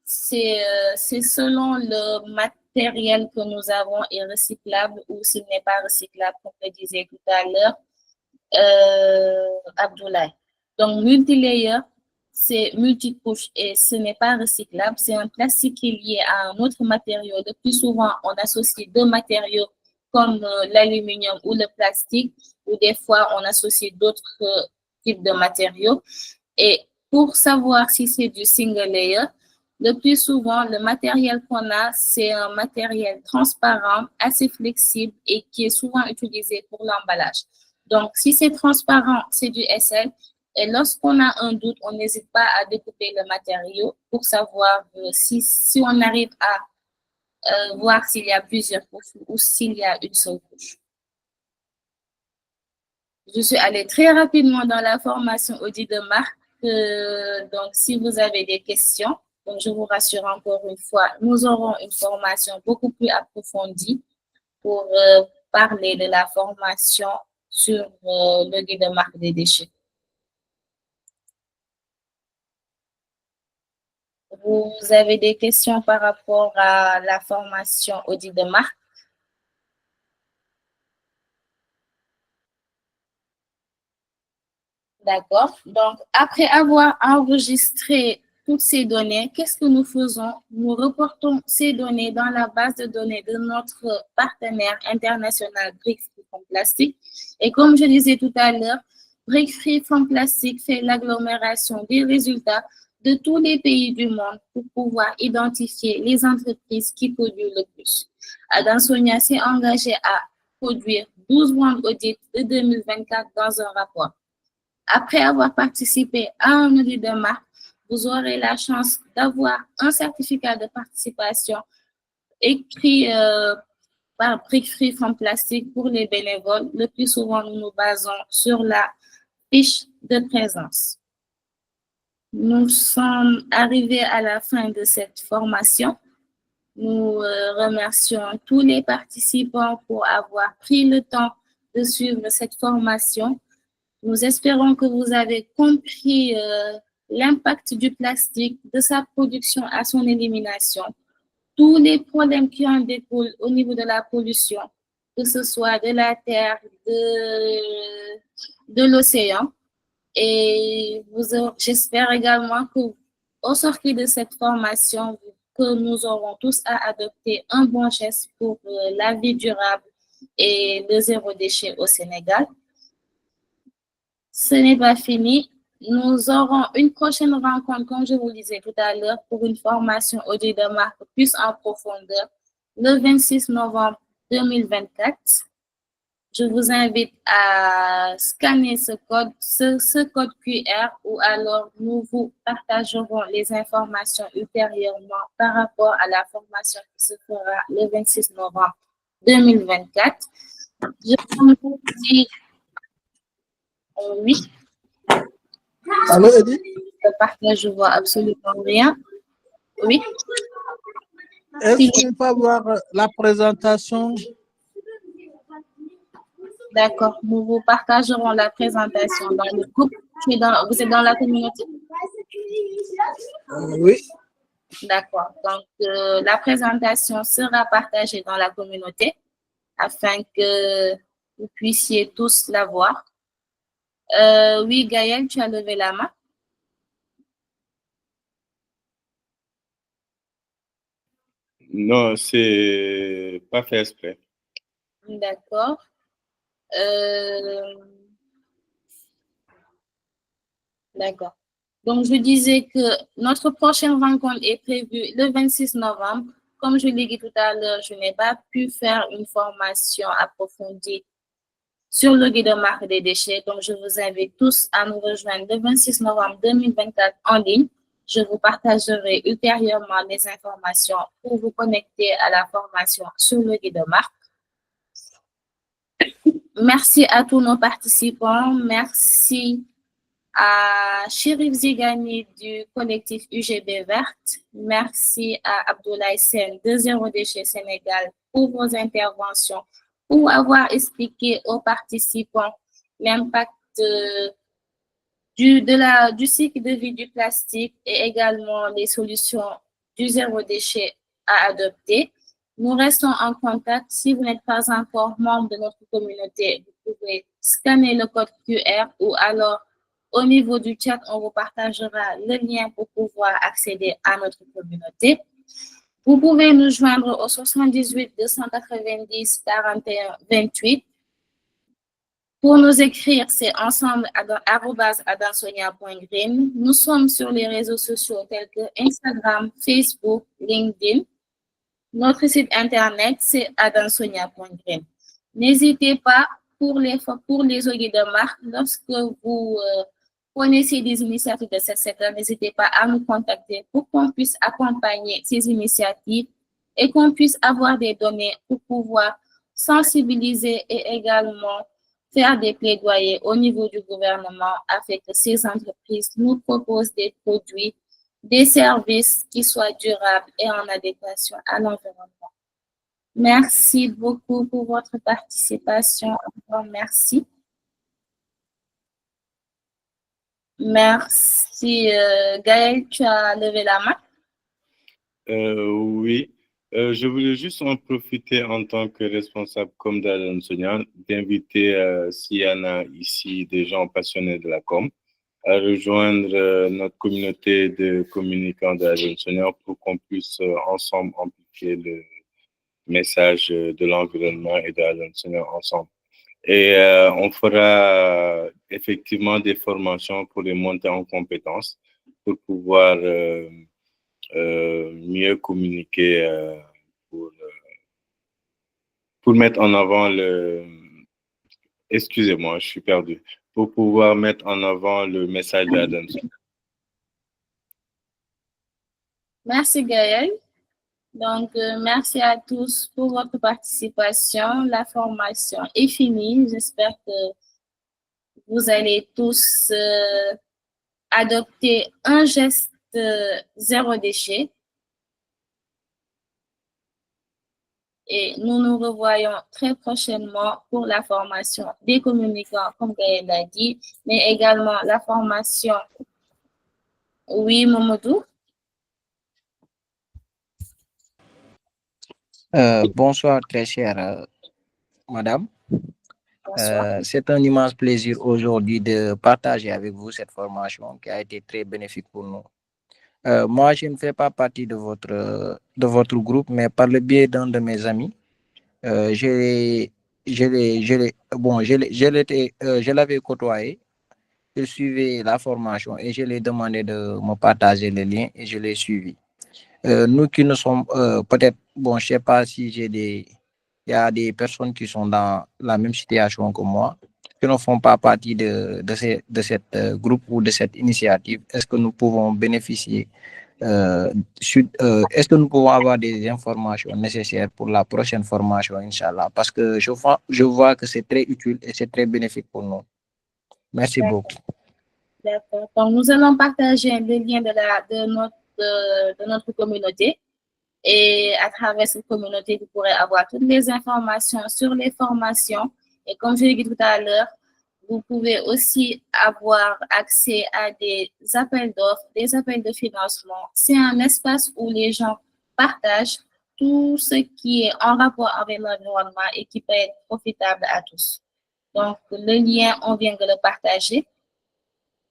selon le matériel que nous avons est recyclable ou s'il n'est pas recyclable, comme le disait tout à l'heure Abdoulaye. Donc, multilayer, c'est multicouche et ce n'est pas recyclable. C'est un plastique qui est lié à un autre matériau. Le plus souvent, on associe deux matériaux comme l'aluminium ou le plastique, ou des fois, on associe d'autres types de matériaux. Et pour savoir si c'est du single layer, le plus souvent, le matériel qu'on a, c'est un matériel transparent, assez flexible et qui est souvent utilisé pour l'emballage. Donc, si c'est transparent, c'est du SL. Et lorsqu'on a un doute, on n'hésite pas à découper le matériau pour savoir si on arrive à voir s'il y a plusieurs couches ou s'il y a une seule couche. Je suis allée très rapidement dans la formation audit de marque. Donc, si vous avez des questions, donc je vous rassure encore une fois, nous aurons une formation beaucoup plus approfondie pour parler de la formation sur le guide de marque des déchets. Vous avez des questions par rapport à la formation audit de marque? D'accord. Donc, après avoir enregistré toutes ces données, qu'est-ce que nous faisons? Nous reportons ces données dans la base de données de notre partenaire international Brick Free from Plastic. Et comme je disais tout à l'heure, Brick Free from Plastic fait l'agglomération des résultats de tous les pays du monde pour pouvoir identifier les entreprises qui produisent le plus. Adansonia s'est engagé à produire 12 rounds audits de 2024 dans un rapport. Après avoir participé à un audit de marque, vous aurez la chance d'avoir un certificat de participation écrit par Brick Free from Plastic pour les bénévoles. Le plus souvent, nous nous basons sur la fiche de présence. Nous sommes arrivés à la fin de cette formation. Nous remercions tous les participants pour avoir pris le temps de suivre cette formation. Nous espérons que vous avez compris l'impact du plastique, de sa production à son élimination, tous les problèmes qui en découlent au niveau de la pollution, que ce soit de la terre, de l'océan. Et j'espère également qu'au sortir de cette formation, que nous aurons tous à adopter un bon geste pour la vie durable et le zéro déchet au Sénégal. Ce n'est pas fini. Nous aurons une prochaine rencontre, comme je vous le disais tout à l'heure, pour une formation audit de marque plus en profondeur le 26 novembre 2024. Je vous invite à scanner ce code QR ou alors nous vous partagerons les informations ultérieurement par rapport à la formation qui se fera le 26 novembre 2024. Je vous dis oui.
Allô, Edith?
Le partage, je vois absolument rien. Oui.
Est-ce qu'on peut voir la présentation?
D'accord, nous vous partagerons la présentation dans le groupe. Vous êtes dans la communauté?
Oui.
D'accord, donc la présentation sera partagée dans la communauté afin que vous puissiez tous la voir. Oui, Gaël, tu as levé la main.
Non, c'est pas fait exprès.
D'accord. D'accord. Donc, je disais que notre prochaine rencontre est prévue le 26 novembre. Comme je l'ai dit tout à l'heure, je n'ai pas pu faire une formation approfondie sur le guide de marque des déchets. Donc, je vous invite tous à nous rejoindre le 26 novembre 2024 en ligne. Je vous partagerai ultérieurement les informations pour vous connecter à la formation sur le guide de marque. Merci à tous nos participants. Merci à Chérif Zigani du collectif UGB Verte. Merci à Abdoulaye Sen de Zéro Déchet Sénégal pour vos interventions, pour avoir expliqué aux participants l'impact du cycle de vie du plastique et également les solutions du zéro déchet à adopter. Nous restons en contact. Si vous n'êtes pas encore membre de notre communauté, vous pouvez scanner le code QR ou alors au niveau du chat, on vous partagera le lien pour pouvoir accéder à notre communauté. Vous pouvez nous joindre au 78 290 41 28. Pour nous écrire, c'est ensemble@adansonia.green. Nous sommes sur les réseaux sociaux tels que Instagram, Facebook, LinkedIn. Notre site internet, c'est adansonia.green. N'hésitez pas pour les audits de marque, lorsque vous connaissez des initiatives de cette secteur, n'hésitez pas à nous contacter pour qu'on puisse accompagner ces initiatives et qu'on puisse avoir des données pour pouvoir sensibiliser et également faire des plaidoyers au niveau du gouvernement afin que ces entreprises nous proposent des produits, des services qui soient durables et en adéquation à l'environnement. Merci beaucoup pour votre participation. Encore merci. Merci. Gaël, tu as levé la main?
Oui. Je voulais juste en profiter en tant que responsable comme d'Adam Sonia, d'inviter, s'il y en a ici des gens passionnés de la com, à rejoindre notre communauté de communicants d'Adam Sonia pour qu'on puisse ensemble amplifier le message de l'environnement et d'Adam Sonia ensemble. Et on fera effectivement des formations pour les monter en compétences pour pouvoir mieux communiquer pour mettre en avant excusez-moi, je suis perdu, pour pouvoir mettre en avant le message d'Adam.
Merci Gaël. Donc, merci à tous pour votre participation. La formation est finie. J'espère que vous allez tous adopter un geste zéro déchet. Et nous nous revoyons très prochainement pour la formation des communicants, comme Gaël l'a dit, mais également la formation. Oui, Momodou?
Bonsoir, très chère madame.
Bonsoir.
C'est un immense plaisir aujourd'hui de partager avec vous cette formation qui a été très bénéfique pour nous. Moi, je ne fais pas partie de votre groupe, mais par le biais d'un de mes amis, je l'avais côtoyé, je suivais la formation et je lui ai demandé de me partager les liens et je l'ai suivi. Nous qui ne sommes peut-être, je sais pas si il y a des personnes qui sont dans la même situation que moi, qui ne font pas partie de cette groupe ou de cette initiative. Est-ce que nous pouvons bénéficier, est-ce que nous pouvons avoir des informations nécessaires pour la prochaine formation, Inch'Allah, parce que je vois que c'est très utile et c'est très bénéfique pour nous. Merci beaucoup.
D'accord. Donc, nous allons partager le lien de notre communauté. Et à travers cette communauté, vous pourrez avoir toutes les informations sur les formations. Et comme je l'ai dit tout à l'heure, vous pouvez aussi avoir accès à des appels d'offres, des appels de financement. C'est un espace où les gens partagent tout ce qui est en rapport avec l'environnement et qui peut être profitable à tous. Donc, le lien, on vient de le partager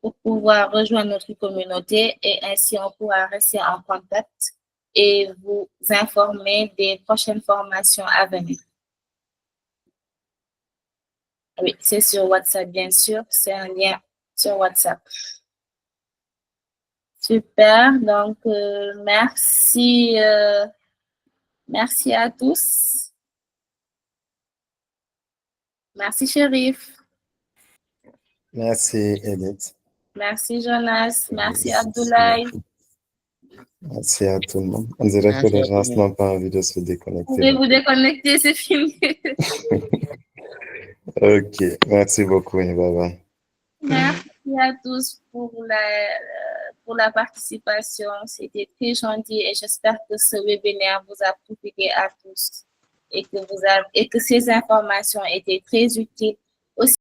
pour pouvoir rejoindre notre communauté et ainsi on pourra rester en contact et vous informer des prochaines formations à venir. Oui, c'est sur WhatsApp, bien sûr. C'est un lien sur WhatsApp. Super. Donc, merci. Merci à tous. Merci, Chérif.
Merci, Edith.
Merci, Jonas. Merci, Abdoulaye.
Merci à tout le monde. On dirait que les gens n'ont pas envie de se déconnecter.
Vous pouvez vous déconnecter, c'est fini.
Ok, merci beaucoup et bye bye.
Merci à tous pour la participation. C'était très gentil et j'espère que ce webinaire vous a profité à tous et que ces informations étaient très utiles